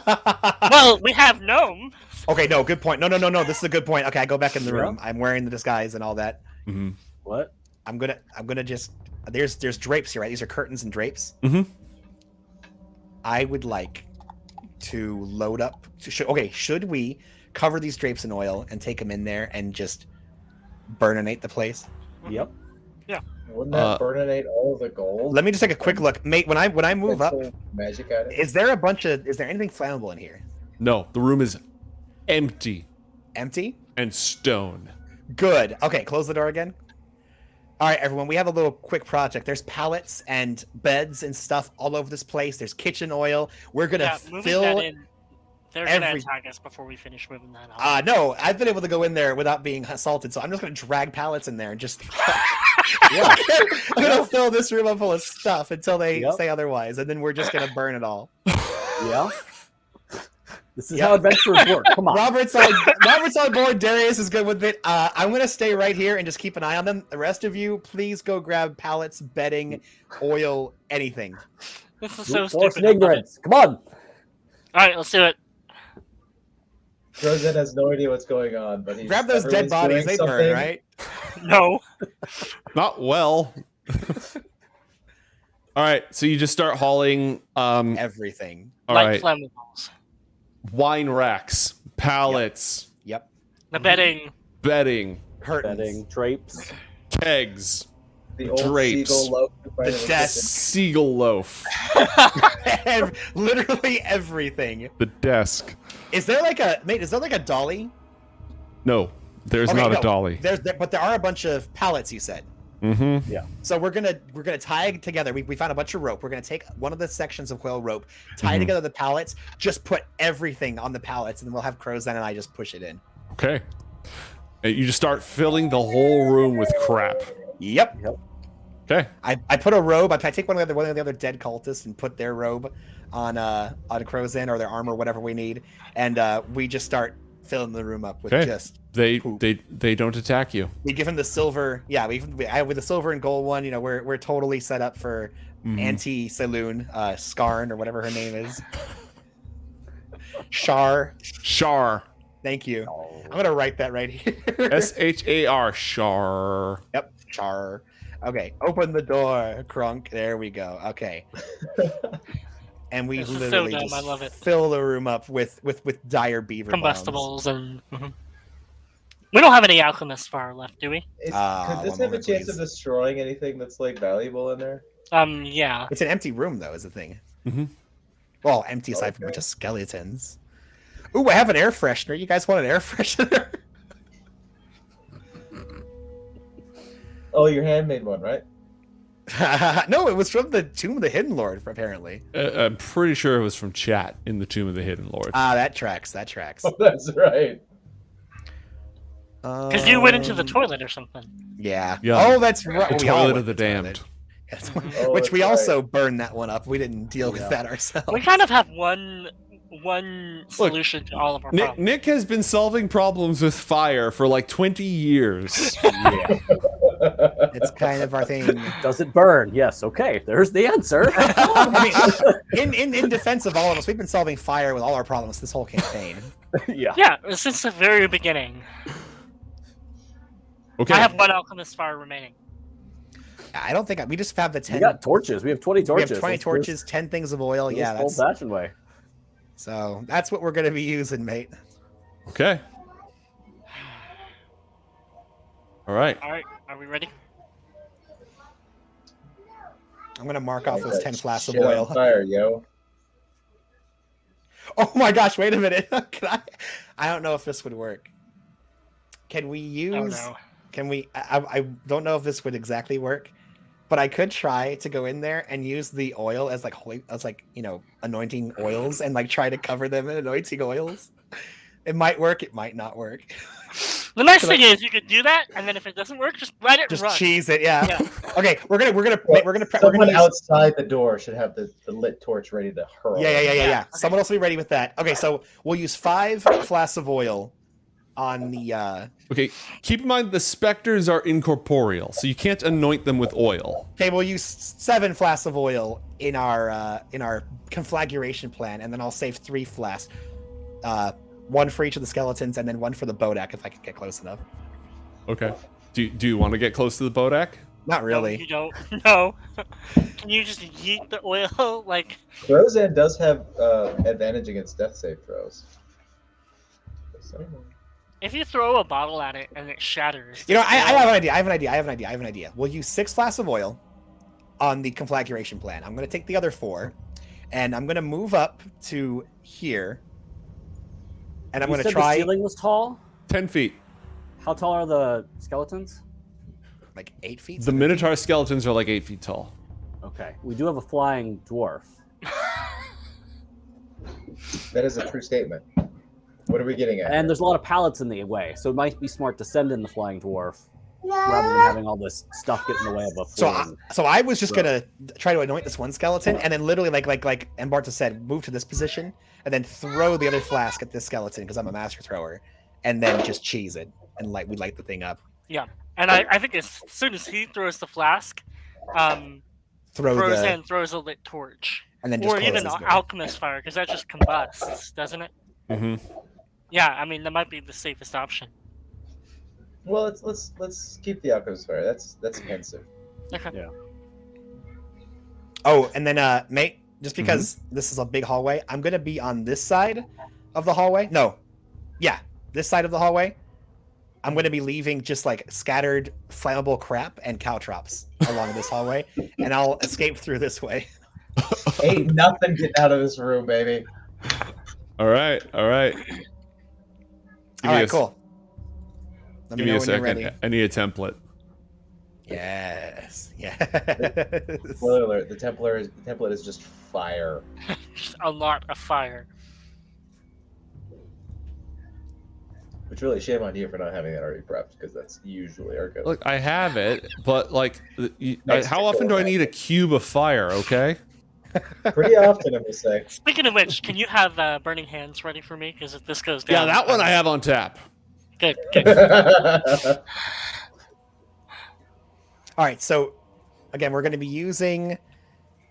Well, we have gnome. Okay, no, good point. No. This is a good point. Okay, I go back in the room. I'm wearing the disguise and all that. Mm-hmm. What? I'm gonna just there's drapes here, right? These are curtains and drapes. Mm-hmm. I would like to load up. Should we cover these drapes in oil and take them in there and just burninate the place? Yep. Wouldn't that burninate all of the gold? Let me just take a quick look, mate. When I move up, magic item. is there anything flammable in here? No, the room is empty Empty? and stone. Good. Okay, close the door again. All right, everyone, we have a little quick project. There's pallets and beds and stuff all over this place. There's kitchen oil. We're gonna Moving fill. that in. They're gonna every- attack us before we finish moving that out. No, I've been able to go in there without being assaulted, so I'm just gonna drag pallets in there and just. Yeah. I'm gonna fill this room up full of stuff until they Yep. say otherwise, and then we're just gonna burn it all. Yeah. This is how adventurers work. Come on. Robert's on board. Darius is good with it. I'm gonna stay right here and just keep an eye on them. The rest of you, please go grab pallets, bedding, oil, anything. This is so Force stupid. and ignorance. Come on. All right, let's do it. Frozen has no idea what's going on, but he's Grab those dead everyone's bodies. doing They burn, something. right? No. Not well. All right, so you just start hauling. Everything. All Light right, flammables. wine racks, pallets, Yep. The bedding. bedding, Curtains. Bedding, drapes. kegs, The old Drapes. seagull loaf we find in The the desk. kitchen. seagull loaf, Literally everything. the desk. Is there like a dolly? No, there's Okay, not no. a dolly. But there are a bunch of pallets. You said. Mm-hmm. So we're gonna tie together. We found a bunch of rope. We're gonna take one of the sections of coil rope, tie Mhm. together the pallets, just put everything on the pallets, and then we'll have Crowzen and I just push it in. Okay. And you just start filling the whole room with crap. Yep. Okay. I put a robe. I take one of the other dead cultists and put their robe on Crowzen or their armor, whatever we need, and we just start filling the room up with Okay. just. They Poop. they don't attack you. We give him the silver. Yeah, with the silver and gold one. You know, we're totally set up for Mhm. Auntie Saloon, Skarn or whatever her name is. Shar. Shar. Thank you. I'm gonna write that right here. SHAR. Shar. Yep, Char. Okay, open the door, Crunk. There we go. Okay. And we This is so literally dumb, just I love it. fill the room up with dire beaver bombs. Combustibles and. We don't have any alchemist fire left, do we? Could this one have a moment, chance please. of destroying anything that's like valuable in there? Yeah. It's an empty room, though, is the thing. Mhm. Well, empty aside from a Okay. bunch of skeletons. Ooh, I have an air freshener. You guys want an air freshener? Oh, your handmade one, right? No, it was from the Tomb of the Hidden Lord, apparently. I'm pretty sure it was from chat in the Tomb of the Hidden Lord. Ah, that tracks. That tracks. Oh, that's right. Because you went into the toilet or something. Yeah. Yeah. Oh, that's right. The We all toilet went of the to toilet. damned. Yes. Oh, Which that's we right. also burned that one up. We didn't deal with Yeah. that ourselves. We kind of have one solution to all of our problems. Nick has been solving problems with fire for like 20 years. Yeah. It's kind of our thing. Does it burn? Yes. Okay. There's the answer. I mean, in defense of all of us, we've been solving fire with all our problems this whole campaign. Yeah. Yeah, since the very beginning. Okay. I have one alchemist fire remaining. I don't think we just have the 10. We got torches. We have 20 we torches. have 20 Let's torches, 10 things of oil. do Yeah, this that's old-fashioned way. so. That's what we're gonna be using, mate. Okay. All right. All right, are we ready? I'm gonna mark off those 10 flasks of Shit on oil. Fire, yo. Oh my gosh! Wait a minute. Can I don't know if this would work. Can we use? Oh no. Can we? I don't know if this would exactly work, but I could try to go in there and use the oil as like holy, as like anointing oils and like try to cover them in anointing oils. It might work. It might not work. The nice thing is you could do that, and then if it doesn't work, just let it Just run. cheese it. Yeah. Yeah. Okay. We're gonna Someone use... outside the door should have the lit torch ready to hurl. Yeah. Okay. Someone else will be ready with that. Okay. So we'll use 5 flasks of oil on the. Okay, keep in mind the specters are incorporeal, so you can't anoint them with oil. Okay. We'll use 7 flasks of oil in our conflagration plan, and then I'll save 3 flasks. 1 for each of the skeletons, and then 1 for the bodak if I can get close enough. Okay. Do you want to get close to the bodak? Not No, really. you don't. No. Can you just yeet the oil? Like, Crozan does have advantage against death save throws. if you throw a bottle at it and it shatters. You know, I have an idea. We'll use 6 flasks of oil on the conflagration plan. I'm going to take the other 4, and I'm going to move up to here, and I'm You going to said try the ceiling was tall. 10 feet. How tall are the skeletons? like 8 feet. The 7 feet? Minotaur skeletons are like 8 feet tall. Okay, we do have a flying dwarf. That is a true statement. What are we getting at? And there's a lot of pallets in the way, so it might be smart to send in the flying dwarf rather than having all this stuff get in the way of a flying. So I was just gonna try to anoint this one skeleton, and then literally like Barta said, move to this position, and then throw the other flask at this skeleton because I'm a master thrower, and then just cheese it and we light the thing up. Yeah, and I think as soon as he throws the flask, throws a lit torch, and then just or even closes an the- alchemist fire, because that just combusts, doesn't it? Mm-hmm. Yeah, I mean that might be the safest option. Well, let's keep the alchemist fire. That's pensive. Okay. Yeah. Oh, and then mate, just because this is a big hallway, I'm gonna be on this side of the hallway. No, yeah, this side of the hallway. I'm gonna be leaving just like scattered flammable crap and caltrops along this hallway, and I'll escape through this way. Ain't nothing getting out of this room, baby. All right. All right, cool. Let Give me me know a when you're ready. second. I need a template. Yes. Spoiler alert: the template is just fire. Just a lot of fire. Which really, shame on you for not having that already prepped, because that's usually our go. Look, I have it, but like, Next how to often do I go need a cube of fire? Okay. Pretty often, I'm gonna say. Speaking of which, can you have burning hands ready for me? Because if this goes Yeah, down, that one I have on tap. Good. Good. All right, so again, we're going to be using,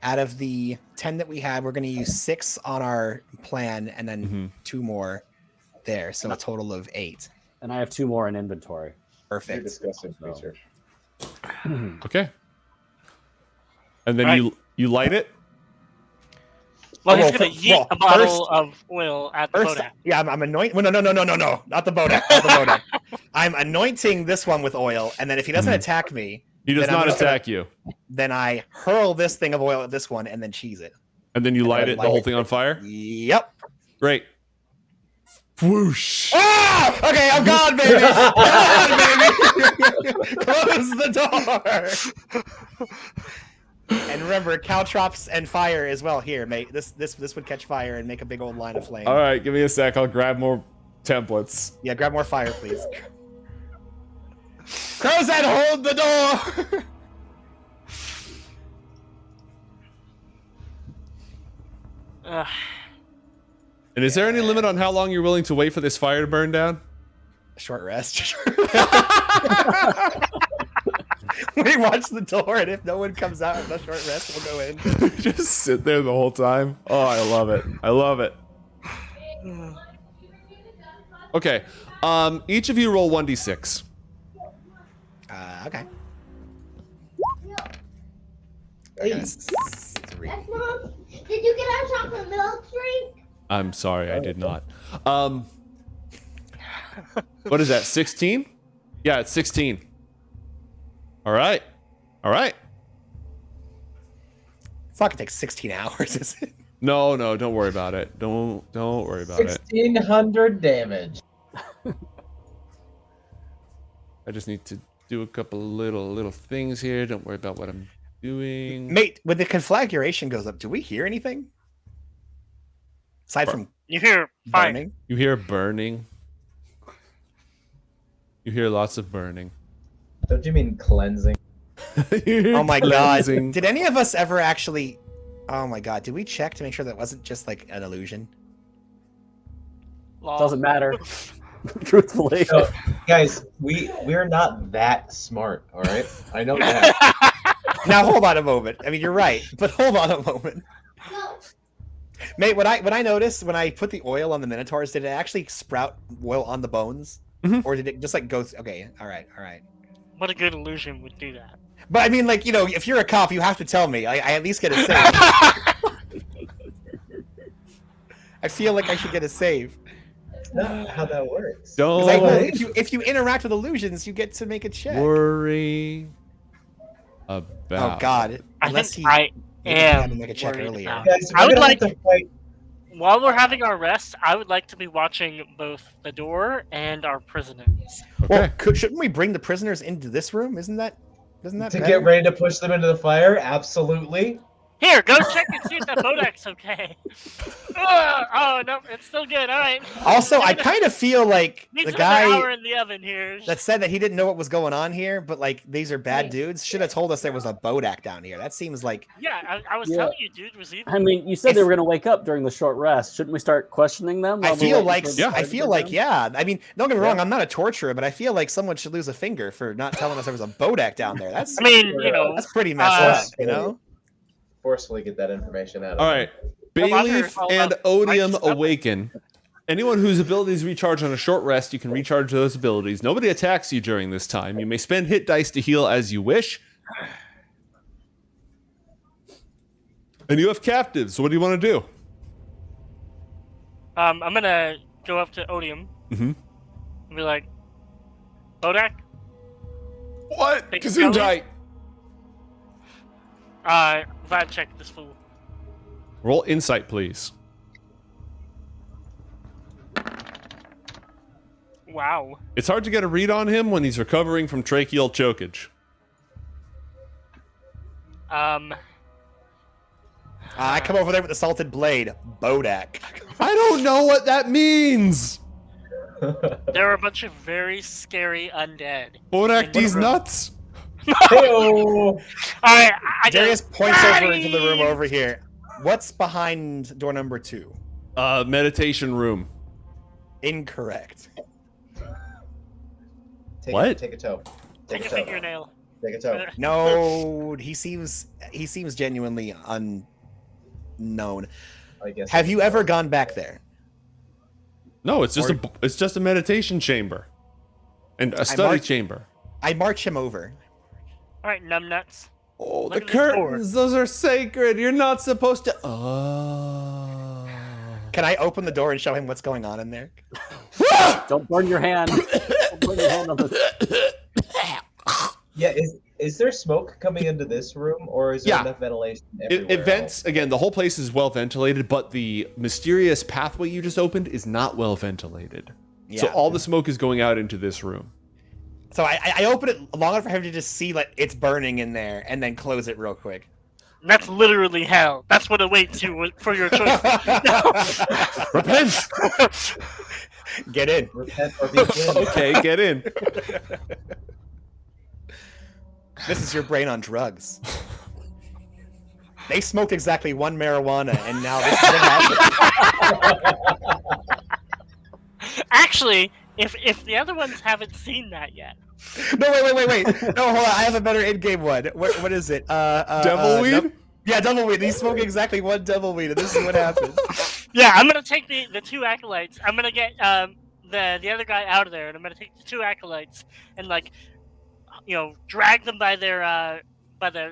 out of the 10 that we had, we're going to use 6 on our plan, and then 2 more there, so a total of 8. And I have 2 more in inventory. You're a Perfect. disgusting creature. Okay. And then Right. you light it. Well, Oh, he's well, gonna fir- yeet well, a bottle first- of oil at the First, boat. yeah, I'm anointing. Well, no, not the bodak. Not the bodak. I'm anointing this one with oil, and then if he doesn't attack me, He does Then I'm not just gonna- attack you. then I hurl this thing of oil at this one, and then cheese it. And then you light it, the light whole it. thing on fire. Yep. Great. Whoosh. Ah! Okay, I'm gone, baby. Close the door. And remember, caltrops and fire as well. Here, mate. This would catch fire and make a big old line of flame. All right, give me a sec. I'll grab more templates. Yeah, grab more fire, please. Crowshead, hold the door. And is there any limit on how long you're willing to wait for this fire to burn down? Short rest. We watch the door, and if no one comes out in a short rest, we'll go in. Just sit there the whole time. Oh, I love it. I love it. Okay. Each of you roll 1d6. Okay. Hey. That's 3. Yes, Mom? Did you get our chocolate milk drink? I'm sorry, I did not. What is that? 16? Yeah, it's 16. All right. All right. It's not gonna take 16 hours, is it? No, don't worry about it. Don't worry about it. 1,600 damage. I just need to do a couple little things here. Don't worry about what I'm doing. Mate, when the conflagration goes up, do we hear anything? Aside from You hear fire. burning. You hear burning. You hear lots of burning. Don't you mean cleansing? You hear Oh my cleansing. god. Did any of us ever actually... Oh my god. Did we check to make sure that wasn't just like an illusion? Lol. Doesn't matter. Truthfully. So, guys, we're not that smart, all right? I know that. Now hold on a moment. I mean, you're right, but hold on a moment. Mate, what I noticed when I put the oil on the minotaurs, did it actually sprout oil on the bones? Mhm. Or did it just like go... Okay, all right. What a good illusion would do that. But I mean, like, you know, if you're a cop, you have to tell me. I at least get a save. I feel like I should get a save. Not how that works. 'Cause I know Don't if you interact with illusions, you get to make a check. worry Oh about. god. I Unless think he I had am to make a check worried earlier. about- Guys, I we're would gonna like- have to fight. While we're having our rest, I would like to be watching both the door and our prisoners. Well, Okay. shouldn't we bring the prisoners into this room? Doesn't that To better? get ready to push them into the fire? Absolutely. Here, go check and see if that Bodak's okay. Oh no, it's still good. All right. Also, I kind of feel like Needs the another hour guy in the oven here. that said that he didn't know what was going on here, but like these are bad dudes, should have told us there was a Bodak down here. That seems like Yeah, I was Yeah. telling you, dude. Was evil. I mean, you said they were going to wake up during the short rest. Shouldn't we start questioning them? I while we feel wait like for the Yeah. I party to feel go like down? yeah. I mean, don't get me Yeah. wrong, I'm not a torturer, but I feel like someone should lose a finger for not telling us there was a Bodak down there. That's I mean, you know, that's pretty messed Uh, up, you know? Forcefully get that information out of All them. right. Well, I've heard Bayleaf all and about Odium righteous awaken. Anyone whose abilities recharge on a short rest, you can recharge those abilities. Nobody attacks you during this time. You may spend hit dice to heal as you wish. And you have captives. So what do you want to do? I'm gonna go up to Odium Mhm. and be like, Bodak, What? Take Gesundheit. vibe check this fool. Roll insight, please. Wow. It's hard to get a read on him when he's recovering from tracheal chokage. I come over there with the salted blade, Bodak. I don't know what that means. There are a bunch of very scary undead. Bodak, In these what room? nuts. Hey-o. Alright, I Darius go, points over "Daddy!" into the room over here. What's behind door number 2? Meditation room. Incorrect. What? Take a toe. Take a toe. fingernail. Take a toe. No, he seems genuinely unknown. I guess. Have you ever gone back there? No, it's just Or- it's just a meditation chamber. And a study marked- chamber. I march him over. Alright, numbnuts. Oh, Look the at this door. curtains. Those are sacred. You're not supposed to. Oh. Can I open the door and show him what's going on in there? Don't burn your hand. Don't burn your hand on the... Yeah. Is there smoke coming into this room, or is there Yeah. enough ventilation everywhere? It vents again. The whole place is well ventilated, but the mysterious pathway you just opened is not well ventilated. So Yeah. all the smoke is going out into this room. So I open it long enough for him to just see like it's burning in there, and then close it real quick. That's literally hell. That's what awaits you for your choice. Repent. Get in. Repent or begin. Okay, get in. This is your brain on drugs. They smoked exactly one marijuana, and now this is what happened. Actually, if the other ones haven't seen that yet, No, wait. No, hold on. I have a better in-game one. What is it? Devil weed? no- yeah, devil weed. They smoke exactly one devil weed, and this is what happens. yeah, I'm gonna take the two acolytes. I'm gonna get the other guy out of there, and I'm gonna take the two acolytes and drag them by the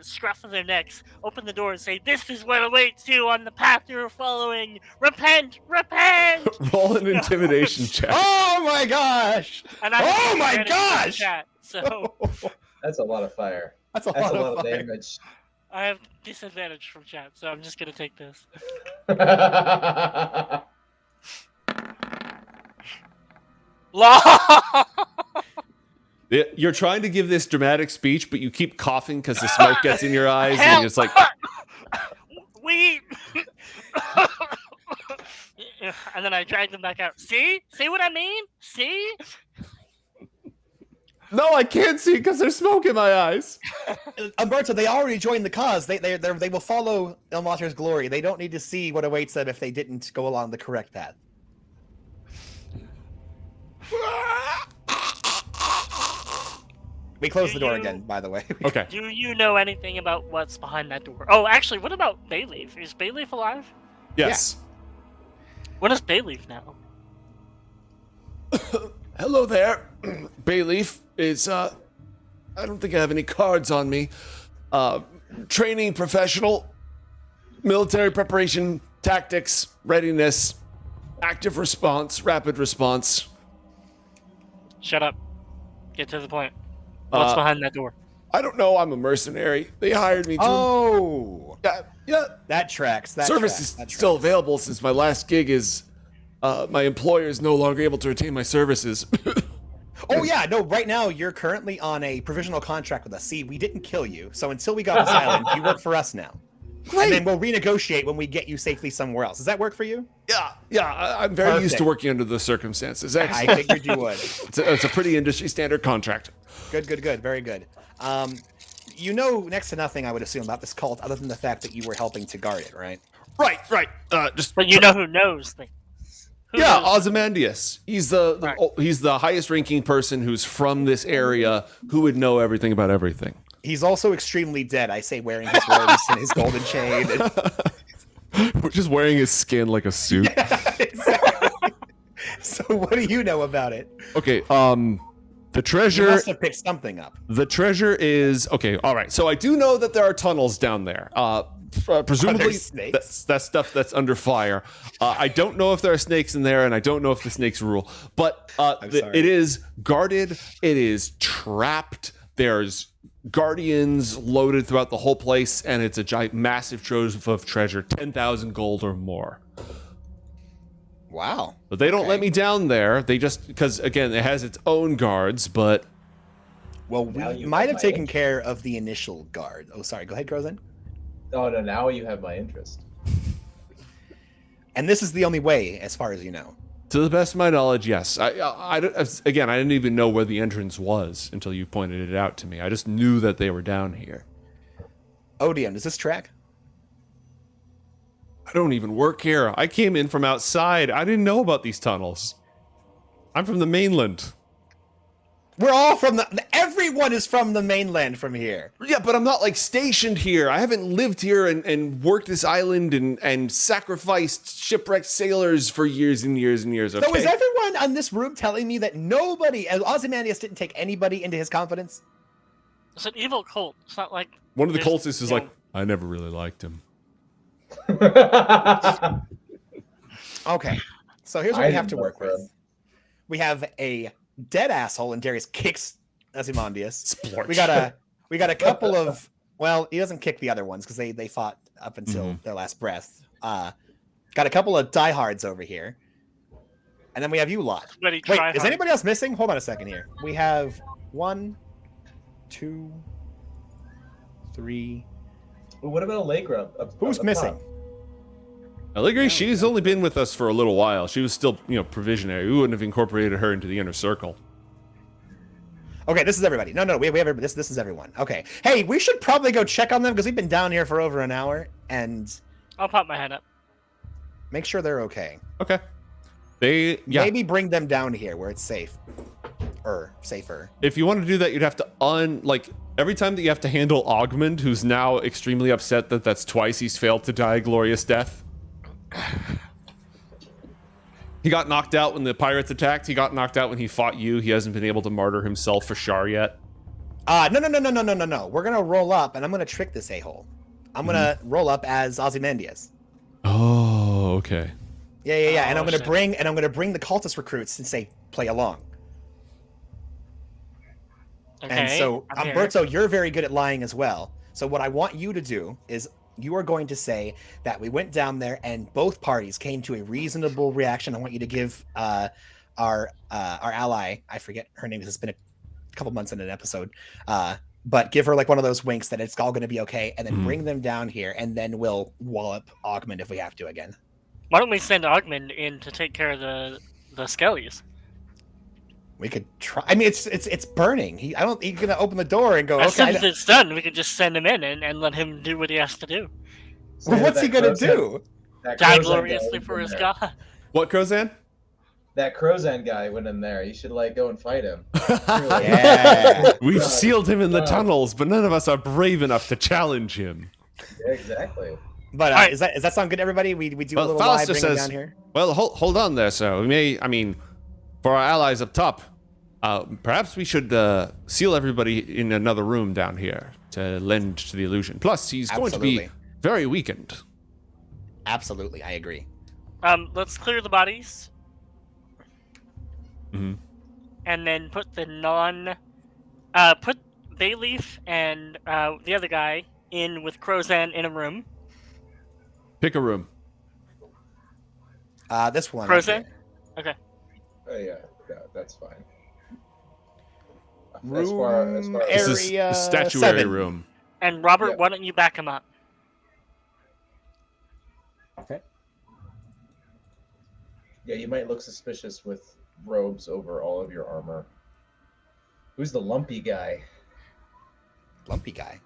scruff of their necks, open the door, and say, "This is what awaits you on the path you're following. Repent, repent!" Roll an intimidation check. Oh my gosh! And I have Oh my advantage from gosh! Chat, so That's a lot of fire. That's a That's lot a lot of of fire. damage. I have disadvantage from chat. So I'm just gonna take this. You're trying to give this dramatic speech, but you keep coughing because the smoke gets in your eyes, and Help! it's like, We. and then I drag them back out. See what I mean? See? No, I can't see because there's smoke in my eyes. Umberto, they already joined the cause. They will follow Ilmater's glory. They don't need to see what awaits them if they didn't go along the correct path. We closed the door again, by the way. Okay. Do you know anything about what's behind that door? Oh, actually, what about Bayleaf? Is Bayleaf alive? Yes. What is Bayleaf now? Hello there. Bayleaf is, I don't think I have any cards on me. Training professional, military preparation, tactics, readiness, active response, rapid response. Shut up. Get to the point. What's behind that door? I don't know. I'm a mercenary. They hired me to. Oh, Yeah. that tracks. Service is still available since my last gig is. My employer is no longer able to retain my services. Oh yeah, no. Right now, you're currently on a provisional contract with us. See, we didn't kill you, so until we got this island, you work for us now. Great. And then we'll renegotiate when we get you safely somewhere else. Does that work for you? Yeah. I'm very used to Perfect. working under the circumstances. I figured you would. It's a pretty industry standard contract. Good. Very good. You know next to nothing, I would assume, about this cult, other than the fact that you were helping to guard it, right? Right. But you know who knows things. Who Yeah, knows? Ozymandias. He's Right. he's the highest ranking person who's from this area who would know everything about everything. He's also extremely dead, I say, wearing his robes and his golden chain. We're just wearing his skin like a suit. Exactly. So what do you know about it? Okay, the You treasure must have picked something up. the treasure is okay, all right. So I do know that there are tunnels down there. Presumably snakes? that's stuff that's under fire. I don't know if there are snakes in there, and I don't know if the snakes rule. But sorry. it is guarded. It is trapped. There's guardians loaded throughout the whole place, and it's a giant, massive trove of treasure, 10,000 gold or more. Wow. But they don't Okay. let me down there. They just because again, it has its own guards, but. Well, Now we you might have have my taken interest. care of the initial guard. Oh, sorry. Go ahead, Grozen. Oh no, now you have my interest. And this is the only way, as far as you know. To the best of my knowledge, yes. Again, I didn't even know where the entrance was until you pointed it out to me. I just knew that they were down here. Odium, does this track? I don't even work here. I came in from outside. I didn't know about these tunnels. I'm from the mainland. We're all from everyone is from the mainland from here. Yeah, but I'm not like stationed here. I haven't lived here and worked this island and sacrificed shipwrecked sailors for years and years and years. Okay? So is everyone on this room telling me that nobody, Ozymandias didn't take anybody into his confidence? It's an evil cult. It's not like One of the there's, cultists is you like, know, I never really liked him. Okay, so here's what I we have didn't to vote work for with. him. We have a dead asshole, and Darius kicks Ozymandias. Splorch. We got a couple of, well, he doesn't kick the other ones because they fought up until their last breath. Got a couple of diehards over here, and then we have you lot. Ready, Wait, try is hard. anybody else missing? Hold on a second here. We have 1, 2, 3. Well, what about Allegra? Who's missing? Allegri, she's only been with us for a little while. She was still, provisionary. We wouldn't have incorporated her into the inner circle. Okay, this is everybody. No, we have everybody. This is everyone. Okay. Hey, we should probably go check on them because we've been down here for over an hour and I'll pop my head up. make sure they're okay. Okay. Maybe bring them down here where it's safe. Safer. If you want to do that, you'd have to every time that you have to handle Ogmund, who's now extremely upset that that's twice he's failed to die a glorious death. He got knocked out when the pirates attacked. He got knocked out when he fought you. He hasn't been able to martyr himself for Shar yet. No. We're gonna roll up and I'm gonna trick this a-hole. I'm gonna roll up as Ozymandias. Oh, okay. Yeah. And I'm gonna shit. bring the cultist recruits and say, play along. Okay. And so, I'm here. Umberto, you're very good at lying as well. So what I want you to do is you are going to say that we went down there and both parties came to a reasonable reaction. I want you to give our ally, I forget her name because it's been a couple months in an episode, but give her like one of those winks that it's all going to be okay, and then bring them down here, and then we'll wallop Augment if we have to again. Why don't we send Ogmund in to take care of the skellies? We could try. I mean, it's burning. He's gonna open the door and go. As Okay. soon as it's done, we could just send him in and let him do what he has to do. Well, what's he gonna do? That Die Crozan guy gloriously went for in his there. god. What, Crozan? That Crozan guy went in there. You should like go and fight him. Yeah. We've God. sealed him in the God. tunnels, but none of us are brave enough to challenge him. Yeah, exactly. But Alright. does that sound good, to everybody? We do Well, a little lie, Faustus bring him says- down here. Well, hold on there, sir. We may, for our allies up top, perhaps we should seal everybody in another room down here to lend to the illusion. Plus, he's going to be Absolutely. very weakened. Absolutely, I agree. Let's clear the bodies. Mhm. And then put put Bayleaf and the other guy in with Crozan in a room. Pick a room. This one. right Crozan? here. Okay. Oh yeah, that's fine. Room as far as This is Area the statuary 7. room. And Robert, Yeah. why don't you back him up? Okay. yeah, you might look suspicious with robes over all of your armor. Who's the lumpy guy? Lumpy guy.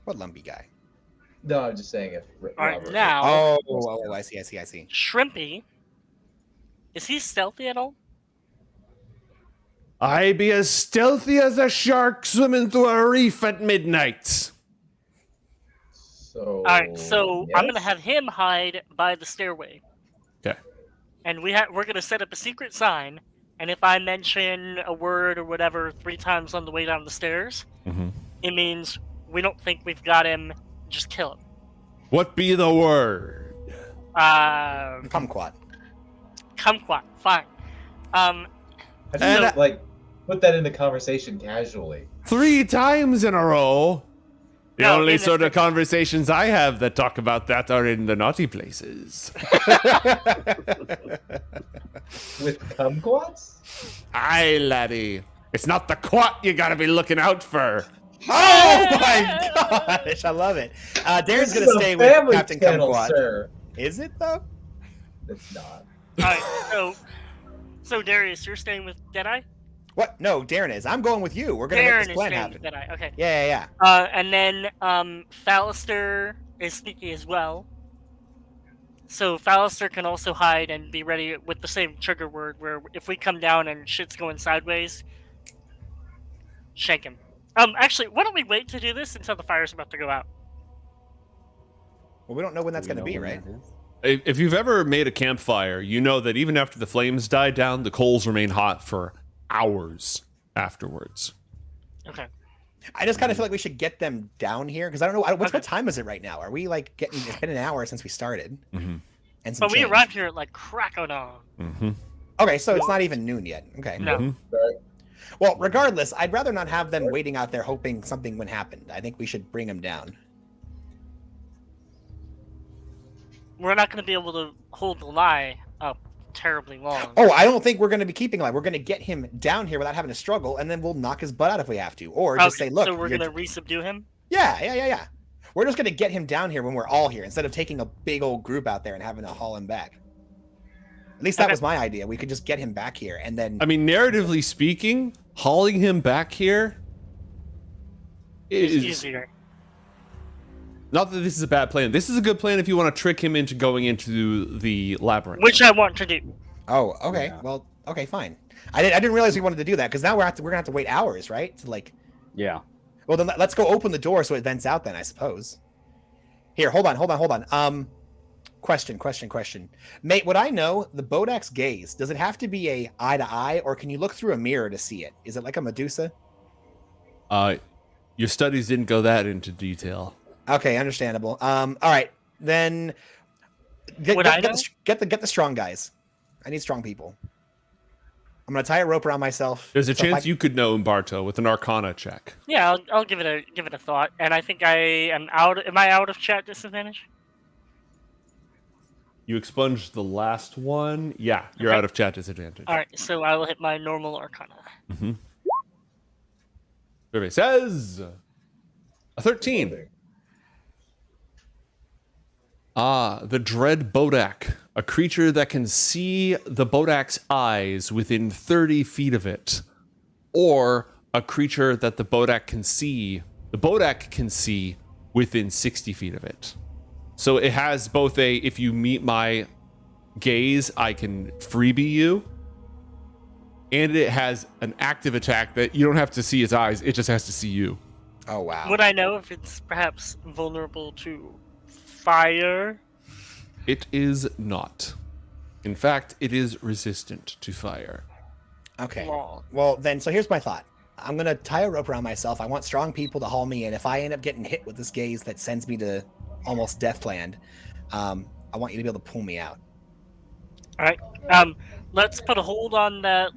What lumpy guy? No, I'm just saying if Alright, Robert. now Oh, I see. Shrimpy. Is he stealthy at all? I be as stealthy as a shark swimming through a reef at midnight. So. Alright, so I'm gonna yes? have him hide by the stairway. Okay. And we're gonna set up a secret sign, and if I mention a word or whatever 3 times on the way down the stairs, Mhm. it means we don't think we've got him, just kill him. What be the word? Kumquat. Kumquat, fine. How do you And- like put that into conversation casually? 3 times in a row. The No, only in the sort of second- conversations I have that talk about that are in the naughty places. With kumquats? Aye, laddie. It's not the quat you gotta be looking out for. Oh my gosh, I love it. Darren's This gonna is a stay with family Captain channel, Kumquat. sir. Is it though? It's not. Alright, so Darius, you're staying with Deadeye? What? No, Darren is. I'm going with you. We're gonna Darren make is this plan staying happen. with Deadeye, okay. Yeah. And then Fallister is sneaky as well. So Fallister can also hide and be ready with the same trigger word where if we come down and shit's going sideways, shake him. Actually, why don't we wait to do this until the fire's about to go out? Well, we don't know when that's Do we gonna know be, when right? that is? If you've ever made a campfire, you know that even after the flames die down, the coals remain hot for hours afterwards. Okay. I just kind of feel like we should get them down here because I don't know what Okay. time is it right now? Are we like getting? It's been an hour since we started, Mm-hmm. and some But we change. arrived here at like crack o' dawn. Mm-hmm. Okay, so it's not even noon yet. Okay. No. Right? Well, regardless, I'd rather not have them waiting out there hoping something would happen. I think we should bring them down. We're not going to be able to hold the lie up terribly long. Oh, I don't think we're going to be keeping alive. We're going to get him down here without having to struggle, and then we'll knock his butt out if we have to, or just Okay, say, "Look, so we're you're- going to resubdue him? yeah. We're just going to get him down here when we're all here, instead of taking a big old group out there and having to haul him back. At least that Okay. was my idea. We could just get him back here, and then I mean, narratively speaking, hauling him back here It's is easier. not that this is a bad plan. This is a good plan if you want to trick him into going into the labyrinth. Which I want to do. oh, okay, Yeah. well, okay, fine. I didn't realize we wanted to do that because now we're gonna have to wait hours, right? To like, Yeah. well, then let's go open the door so it vents out. Then I suppose. Here, hold on. Question. Mate, would I know the Bodak's gaze? Does it have to be a eye to eye, or can you look through a mirror to see it? Is it like a Medusa? Your studies didn't go that into detail. Okay, understandable. All right, then get the strong guys. I need strong people. I'm gonna tie a rope around myself. There's a so if chance I- you could know Umberto with an Arcana check. Yeah, I'll give it a thought. And I think I am out. Am I out of chat disadvantage? You expunged the last one. Yeah, you're Okay. out of chat disadvantage. All right, so I will hit my normal Arcana. Survey says a 13. The dread Bodak, a creature that can see the Bodak's eyes within 30 feet of it, or a creature that the Bodak can see within 60 feet of it. So it has both if you meet my gaze, I can freebie you, and it has an active attack that you don't have to see its eyes, it just has to see you. Oh wow. Would I know if it's perhaps vulnerable to fire? It is not. In fact, it is resistant to fire. Okay. Law. Well, then, so here's my thought. I'm gonna tie a rope around myself. I want strong people to haul me in. If I end up getting hit with this gaze that sends me to almost deathland, I want you to be able to pull me out. All right. Let's put a hold on the.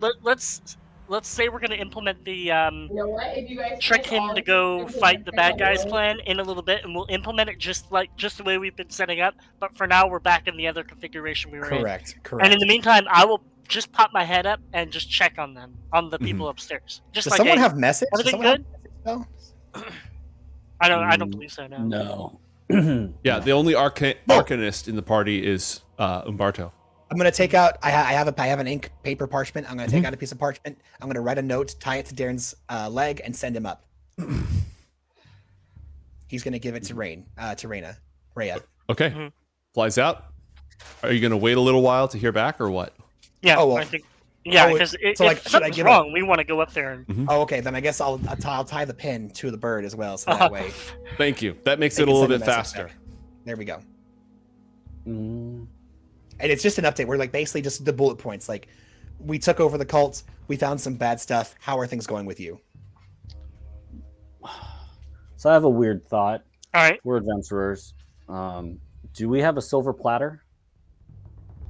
Let's say we're gonna implement the You know what? If you guys trick play him all to the go people fight that the play bad all guys the- plan in a little bit, and we'll implement it just the way we've been setting up. But for now, we're back in the other configuration we were in. Correct. And in the meantime, I will just pop my head up and just check on them, on the people upstairs. Just Does like someone hey, have message? Does everything someone good? have message, I don't believe so. No. No. Yeah, the only arcanist in the party is Umberto. I'm gonna take out. I have an ink paper parchment. I'm gonna take out a piece of parchment. I'm gonna write a note, tie it to Darren's leg, and send him up. He's gonna give it to Rhea. Okay. Mhm. Flies out. Are you going to wait a little while to hear back or what? Yeah, Oh, well. I think. Yeah, Oh, because so, like, if should I something's give wrong, we want to go up there and. Oh, okay. Then I guess I'll tie the pin to the bird as well, so that way Thank you. That makes they it a can little send bit a message faster. back. There we go. Mm. And it's just an update. We're like basically just the bullet points. Like, we took over the cult. We found some bad stuff. How are things going with you? So I have a weird thought. All right, We're adventurers. Do we have a silver platter?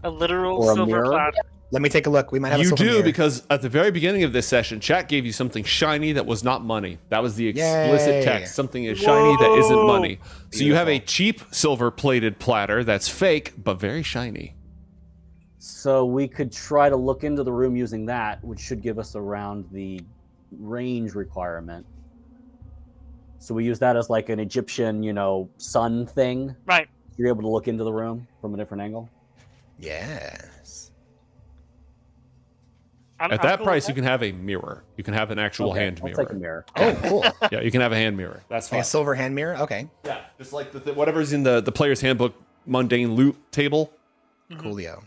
a literal Or a silver mirror? platter. Let me take a look. We might have a You silver do, mirror. because at the very beginning of this session, chat gave you something shiny that was not money. That was the explicit Yay. text. Something is shiny that isn't Whoa. money. So you have a Beautiful. cheap silver-plated platter that's fake, but very shiny. So we could try to look into the room using that, which should give us around the range requirement. So we use that as like an Egyptian, sun thing. Right. You're able to look into the room from a different angle. Yes. I'm At that cool price, you with can have a mirror. You can have an actual Okay, hand I'll mirror. take a mirror. Oh, cool. Yeah, you can have a hand mirror. That's Like fine. a silver hand mirror. Okay. Yeah, just like whatever's in the player's handbook mundane loot table. Mhm. Coolio.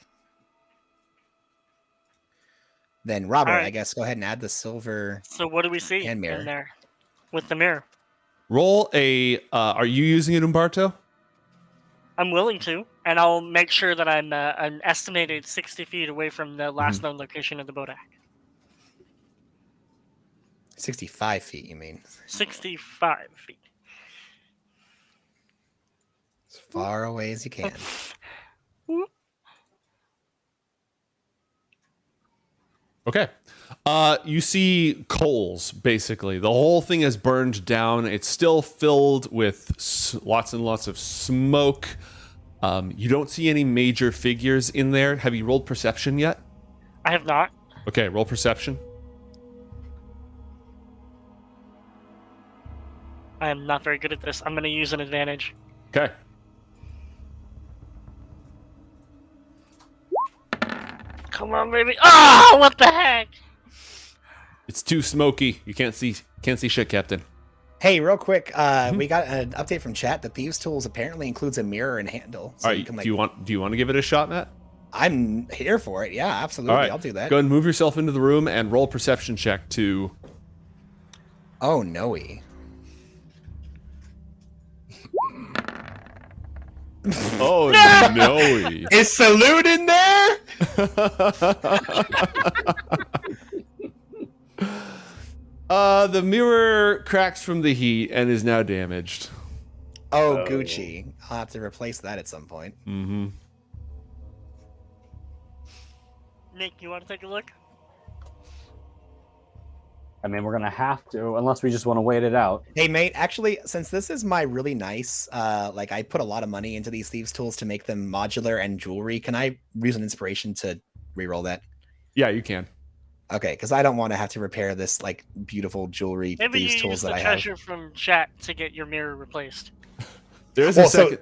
Then Robert, All right. I guess go ahead and add the silver. So what do we see Hand mirror. in there with the mirror? Roll a. Are you using it, Umberto? I'm willing to, and I'll make sure that I'm an estimated 60 feet away from the last known location of the Bodak. 65 feet, you mean? 65 feet. As far away as you can. Okay. You see coals, basically. The whole thing is burned down. It's still filled with lots and lots of smoke. You don't see any major figures in there. Have you rolled perception yet? I have not. Okay, roll perception. I am not very good at this. I'm going to use an advantage. Okay. Come on, baby. Ah, what the heck? It's too smoky. You can't see shit, Captain. Hey, real quick, we got an update from chat. The Thieves Tools apparently includes a mirror and handle. So All right, you can, like, do you want to give it a shot, Matt? I'm here for it. Yeah, absolutely. All right, I'll do that. Go ahead and move yourself into the room and roll perception check to. Oh, no-y. Oh no! Is Salute in there? The mirror cracks from the heat and is now damaged. Oh, Gucci. I'll have to replace that at some point. Mm-hmm. Nick, you want to take a look? I mean, we're gonna have to, unless we just want to wait it out. Hey, mate, actually, since this is my really nice, like, I put a lot of money into these Thieves Tools to make them modular and jewelry, can I use an inspiration to reroll that? Yeah, you can. Okay, because I don't want to have to repair this, like, beautiful jewelry Maybe Thieves you Tools use that the I have. treasure from chat to get your mirror replaced. There's Well, a second.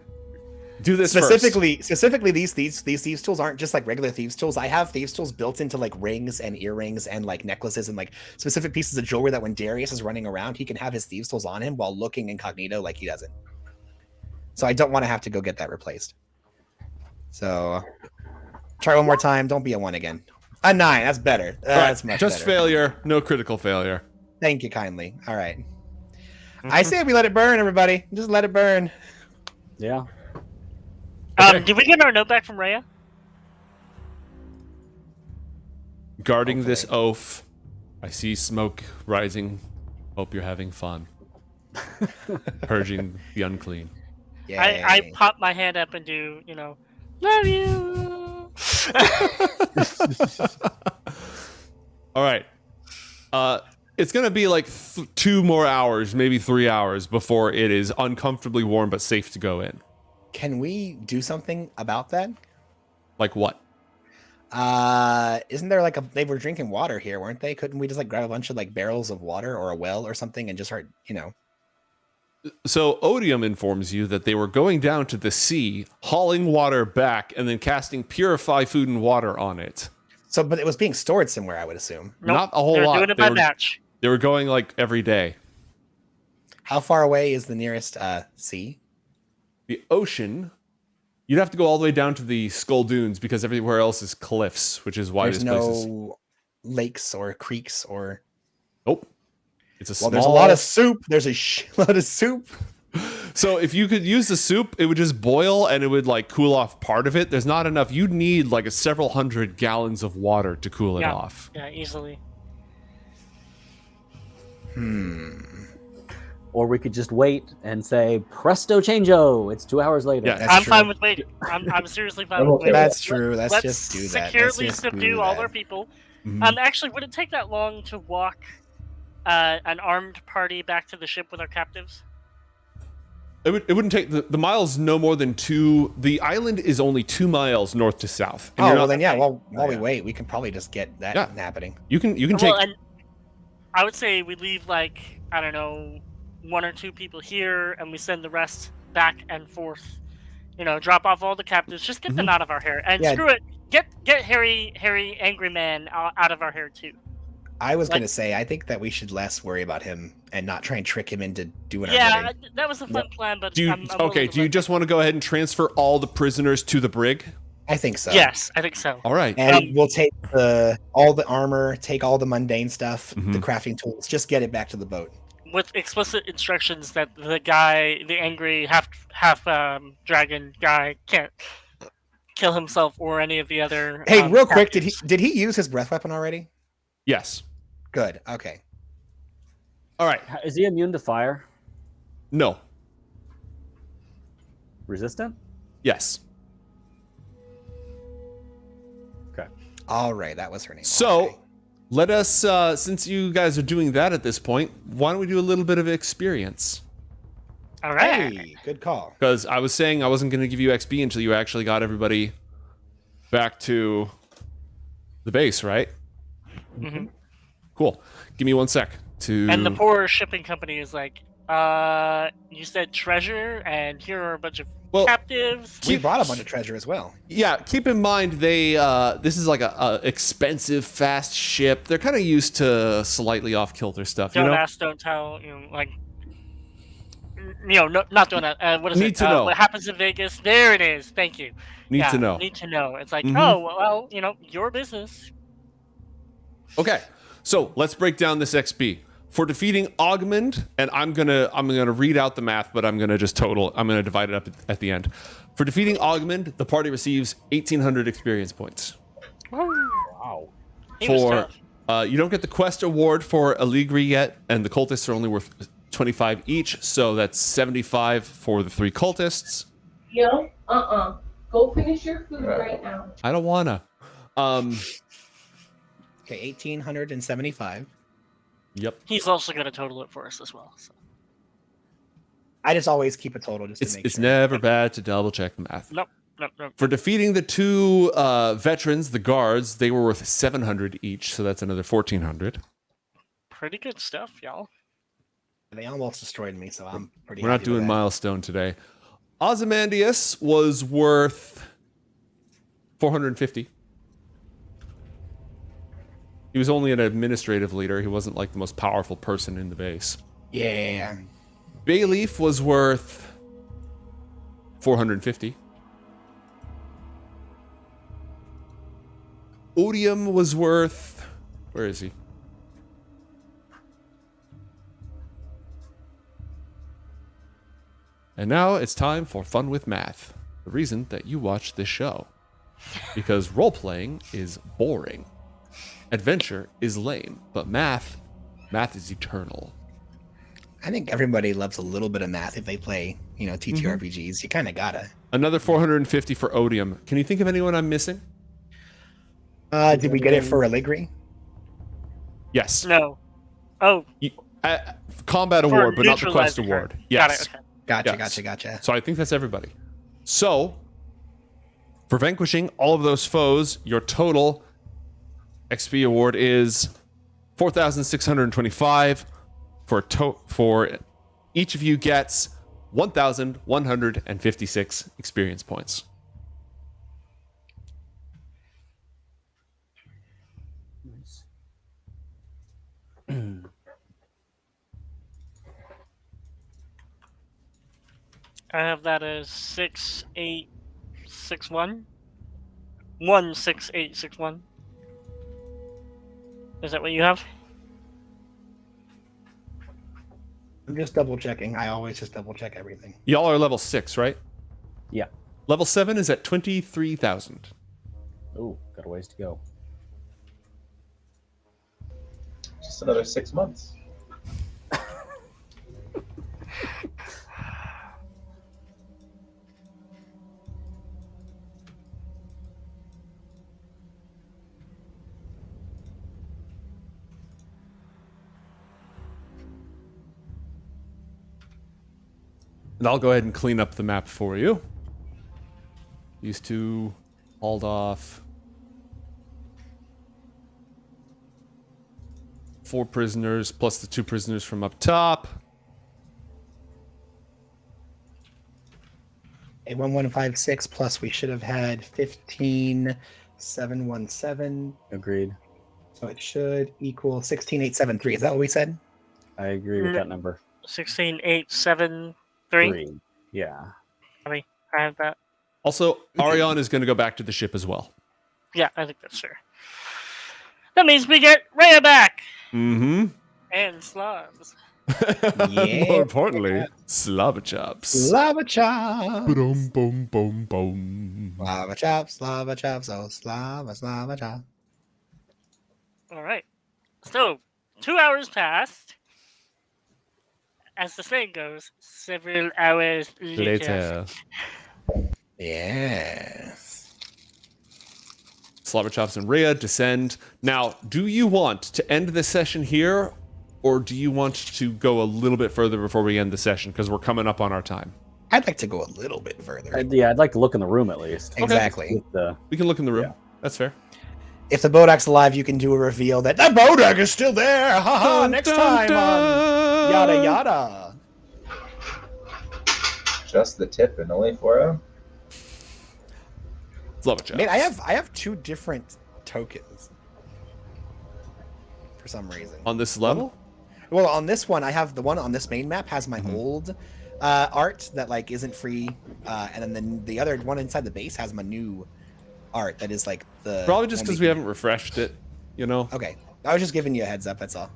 Do this specifically these thieves tools aren't just like regular thieves tools. I have thieves tools built into like rings and earrings and like necklaces and like specific pieces of jewelry that when Darius is running around, he can have his thieves tools on him while looking incognito like he doesn't. So I don't want to have to go get that replaced. So try one more time. Don't be a 1 again. A 9. That's better. That's much just better. failure, no critical failure. Thank you kindly. All right. I say we let it burn, everybody. Just let it burn. Yeah. Did we get our note back from Rhea? Guarding this oath, I see smoke rising. Hope you're having fun. Purging the unclean. I pop my hand up and do, love you. All right. It's going to be like 2 more hours, maybe 3 hours before it is uncomfortably warm but safe to go in. Can we do something about that? Like what? Isn't there like they were drinking water here, weren't they? Couldn't we just like grab a bunch of like barrels of water or a well or something and just start, So Odium informs you that they were going down to the sea, hauling water back, and then casting Purify Food and Water on it. So, but it was being stored somewhere, I would assume. Nope, Not a whole they're lot. doing it by batch. They were going like every day. How far away is the nearest sea? The ocean, you'd have to go all the way down to the Skull Dunes because everywhere else is cliffs, which is why There's this place is... no lakes or creeks or... Nope. It's a small... Well, there's a lot of soup. There's a lot of soup. So if you could use the soup, it would just boil and it would like cool off part of it. There's not enough. You'd need like several hundred gallons of water to cool it off. Yeah, easily. Or we could just wait and say, presto changeo. It's 2 hours later. Yeah. That's I'm true. fine with waiting. I'm seriously fine I'm with okay waiting. That's true. Let's just do that. Securely Let's just subdue do all that. our people. Mhm. Actually, would it take that long to walk an armed party back to the ship with our captives? It wouldn't take the miles no more than 2. The island is only 2 miles north to south. And Oh, you're well not- then, yeah. Well, while we wait, we can probably just get that Yeah. happening. you can take... Well, and I would say we leave like, I don't know, 1 or 2 people here, and we send the rest back and forth. Drop off all the captives. Just get them out of our hair, and Yeah. screw it. Get Harry, Angry Man out of our hair too. I was Like- going to say, I think that we should less worry about him and not try and trick him into doing our Yeah, bidding. that was a fun plan, but Do you, I'm willing to do you let- just want to go ahead and transfer all the prisoners to the brig? I think so. Yes, I think so. All right. And we'll take all the armor, take all the mundane stuff, Mhm. the crafting tools, just get it back to the boat. With explicit instructions that the guy, the angry half dragon guy, can't kill himself or any of the other. Hey, real quick, captives. did he use his breath weapon already? Yes. Good. Okay. All right. Is he immune to fire? No. Resistant? Yes. Okay. All right, that was her name. So, Okay. let us, since you guys are doing that at this point, why don't we do a little bit of experience? All right. Hey, good call. Because I was saying I wasn't going to give you XP until you actually got everybody back to the base, right? Mhm. Cool. Give me 1 sec to... And the poor shipping company is like, you said treasure, and here are a bunch of Well, captives. We brought a bunch of treasure as well. Yeah, keep in mind they this is like a expensive, fast ship. They're kind of used to slightly off-kilter stuff, Don't you know? ask, don't tell. Not doing that. What is Need it? to know. What happens in Vegas? There it is. Thank you. Need Yeah, to know. Need to know. It's like, Mhm. oh, well, your business. Okay, so let's break down this XP. For defeating Augmund, and I'm gonna read out the math, but I'm gonna divide it up at the end. For defeating Augmund, the party receives 1,800 experience points. Wow. He was For tough. you don't get the quest award for Allegri yet, and the cultists are only worth 25 each, so that's 75 for the 3 cultists. Yo, go finish your food right now. I don't wanna. Okay, 1,875. Yep. He's also going to total it for us as well. So. I just always keep a total just to It's make it's sure. never bad to double check the math. Nope. For defeating the 2 veterans, the guards, they were worth 700 each, so that's another 1,400. Pretty good stuff, y'all. They almost destroyed me, so I'm pretty We're not happy with doing that. milestone today. Ozymandias was worth 450. He was only an administrative leader. He wasn't like the most powerful person in the base. Yeah. Bayleaf was worth 450. Odium was worth... Where is he? And now it's time for Fun with Math. The reason that you watch this show. Because role-playing is boring. Adventure is lame. But math is eternal. I think everybody loves a little bit of math if they play, TTRPGs. You kind of gotta. Another 450 for Odium. Can you think of anyone I'm missing? Did we get it for Allegri? Yes. No. Oh. Combat for award, but not the quest neutralizing her. award. Yes. Got it. Okay. Gotcha. Yes. So I think that's everybody. So, for vanquishing all of those foes, your total XP award is 4,625. For each of you gets 1,156 experience points. I have that as 6861. 16861. Is that what you have? I'm just double checking. I always just double check everything. Y'all are level 6, right? Yeah. Level 7 is at 23,000. Oh, got a ways to go. Just another 6 months. And I'll go ahead and clean up the map for you. These two hauled off 4 prisoners plus the 2 prisoners from up top. A 1156 plus we should have had 15,717. Agreed. So it should equal 16,873. Is that what we said? I agree with that number. 16873. Yeah. I have that. Also, Arion is going to go back to the ship as well. Yeah, I think that's fair. That means we get Rhea back! Mm-hmm. And Slavs. More importantly, Slava chops. Lava chops. Boom, boom, boom, boom. Lava chops, oh, slava chop. Alright. So, 2 hours passed. As the saying goes, several hours later. Yes. Slobber Chops and Rhea descend. Now, do you want to end the session here, or do you want to go a little bit further before we end the session? Because we're coming up on our time. I'd like to go a little bit further. I'd like to look in the room at least. Exactly. We can look in the room. Yeah. That's fair. If the Bodak's alive, you can do a reveal that the Bodak is still there. Haha, next time on Yada Yada. Just the tip and only 4-0? Slobber Chops. Man, I have 2 different tokens. For some reason. On this level? Well, on this one, I have the one on this main map has my old art that like isn't free, and then the other one inside the base has my new art that is like the Probably just because we haven't refreshed it, you know? Okay, I was just giving you a heads up. That's all.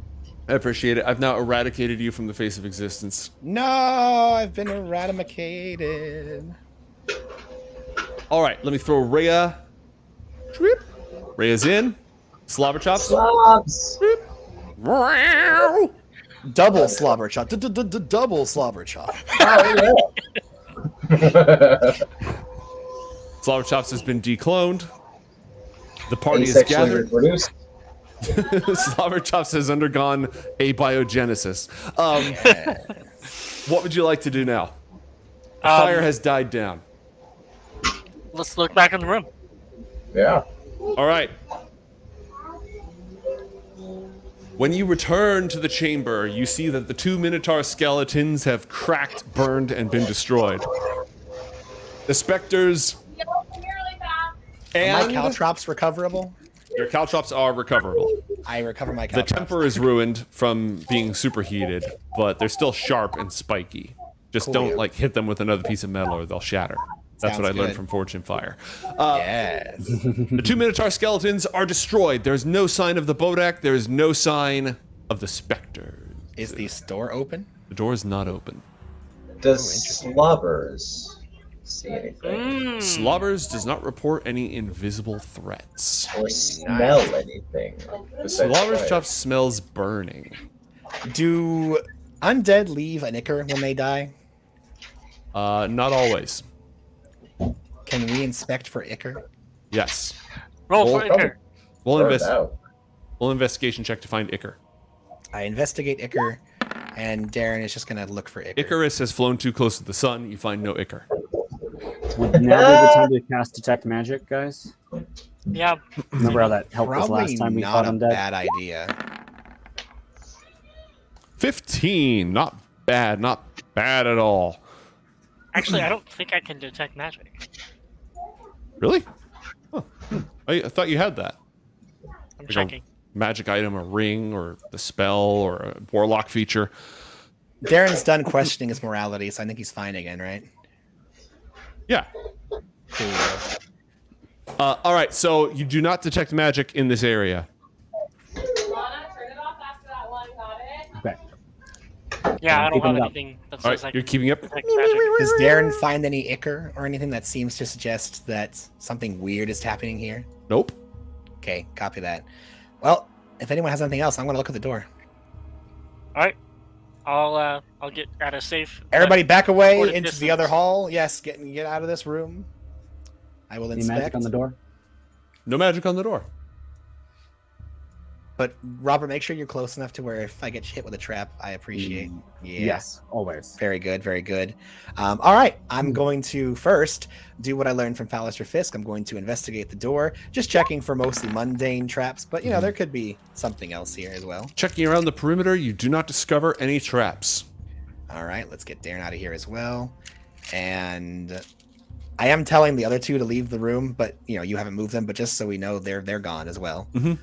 I appreciate it. I've now eradicated you from the face of existence. No, I've been eradicated. All right, let me throw Rhea. Trip. Rhea's in. Slobber Chops. Slobs! Double slobber chop. Double slobber chop. Oh, yeah. Slobber Chops has been decloned. The party is Asexually gathered. reproduced. Slobber Chops has undergone a biogenesis. What would you like to do now? The fire has died down. Let's look back in the room. Yeah. All right. When you return to the chamber, you see that the 2 Minotaur skeletons have cracked, burned, and been destroyed. The specters Yo, come here really fast. Are and my caltrops recoverable? your caltrops are recoverable. I recover my The caltrops. temper is ruined from being superheated, but they're still sharp and spiky. Just Cool. don't like hit them with another piece of metal or they'll shatter. That's what I Sounds learned good. from Fortune Fire. Yes. The 2 Minotaur skeletons are destroyed. There's no sign of the Bodak. There is no sign of the specters. Is the store open? The door is not open. Does Slobbers see anything? Slobbers does not report any invisible threats. Or smell anything? besides Slobbers fire? just smells burning. Do undead leave an ichor when they die? Not always. Can we inspect for ichor? Yes. Roll for Well, Iker. We'll Throw it invest. out. We'll investigation check to find Icar. I investigate ichor, and Darren is just gonna look for ichor. Icarus has flown too close to the sun. You find no Icar. Would now be the time to cast detect magic, guys? Yeah. Remember how that helped us Probably last time we not fought a undead? bad idea. 15. Not bad. Not bad at all. Actually, I don't think I can detect magic. Really? Huh. I thought you had that. I'm Like a checking. magic item, a ring, or the spell, or a warlock feature. Darren's done questioning his morality, so I think he's fine again, right? Yeah. Cool. All right. So you do not detect magic in this area. Lana, turn it off after that one. Got it? Okay. Yeah, I don't keeping have it up. anything that All says right. I You're can keeping up. detect magic. Does Darren find any ichor or anything that seems to suggest that something weird is happening here? Nope. Okay, copy that. Well, if anyone has anything else, I'm gonna look at the door. All right. I'll get at a safe. Everybody back away Or the into the distance. other hall. Yes, get out of this room. I will Any inspect. magic on the door? No magic on the door. But Robert, make sure you're close enough to where if I get hit with a trap, I appreciate. Yeah. Yes, always. Very good, very good. All right, I'm going to first do what I learned from Pallister Fisk. I'm going to investigate the door, just checking for mostly mundane traps, but there could be something else here as well. Checking around the perimeter, you do not discover any traps. All right, let's get Darren out of here as well. And I am telling the other two to leave the room, but you haven't moved them, but just so we know they're gone as well. Mhm.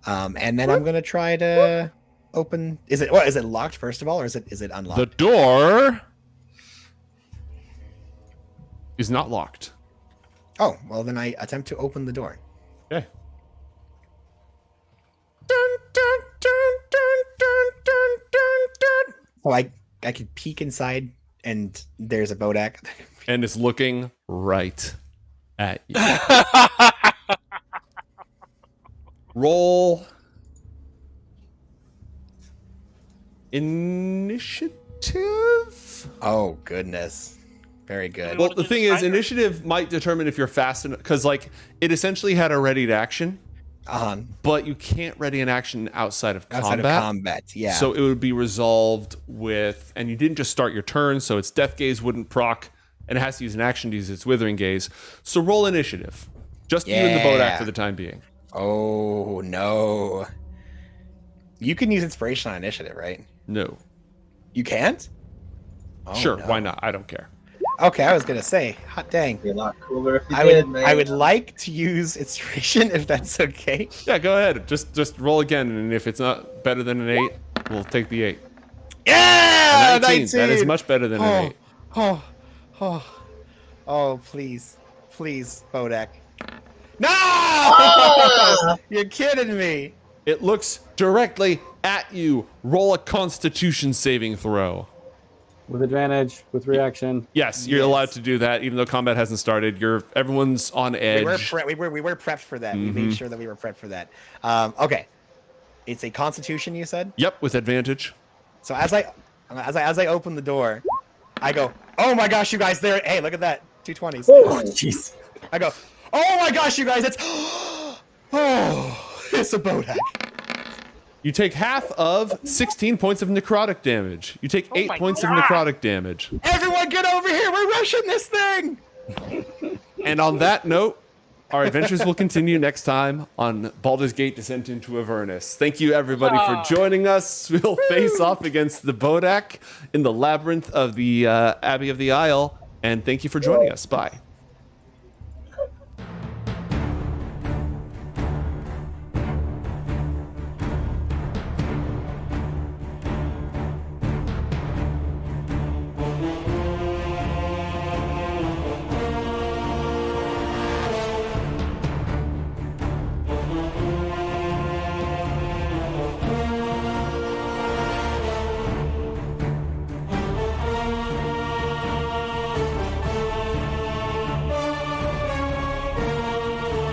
And then I'm gonna try to open. Is it locked first of all, or is it unlocked? The door is not locked. Oh, well then I attempt to open the door. Okay. So I could peek inside, and there's a Bodak. And it's looking right at you. Roll initiative. Oh goodness, very good. Well, What the is thing this is, timer? initiative might determine if you're fast enough, because it essentially had a ready to action, but you can't ready an action outside of Outside combat. of combat, yeah. So it would be resolved with, and you didn't just start your turn, so its Death Gaze wouldn't proc, and it has to use an action to use its Withering Gaze. So roll initiative. Just you and the Bodak Yeah. for the time being. Oh no, you can use inspiration on initiative, right? No. You can't. Oh, Sure, no. why not? I don't care. Okay, I was gonna say, hot dang. Be a lot cooler if you I did, would man. I would like to use inspiration if that's okay. Yeah, go ahead. Just roll again, and if it's not better than an 8, we'll take the 8. Yeah, A 19. That is much better than an 8. Oh, please, Bodak. No! You're kidding me. It looks directly at you. Roll a Constitution saving throw. With advantage, with reaction. Yes, you're Yes. allowed to do that, even though combat hasn't started. Everyone's on edge. We were prepped for that. We made sure that we were prepped for that. Okay, it's a Constitution. You said. Yep, with advantage. So as I open the door, I go, "Oh my gosh, you guys! There! Hey, look at that! 220s." Oh, Jeez. I go, "Oh my gosh, you guys! It's it's a Bodak." You take half of 16 points of necrotic damage. You take 8 my points God. of necrotic damage. Everyone, get over here! We're rushing this thing. And on that note, our adventures will continue next time on Baldur's Gate Descent into Avernus. Thank you, everybody, for joining us. We'll face off against the Bodak in the labyrinth of the Abbey of the Isle. And thank you for joining us. Bye.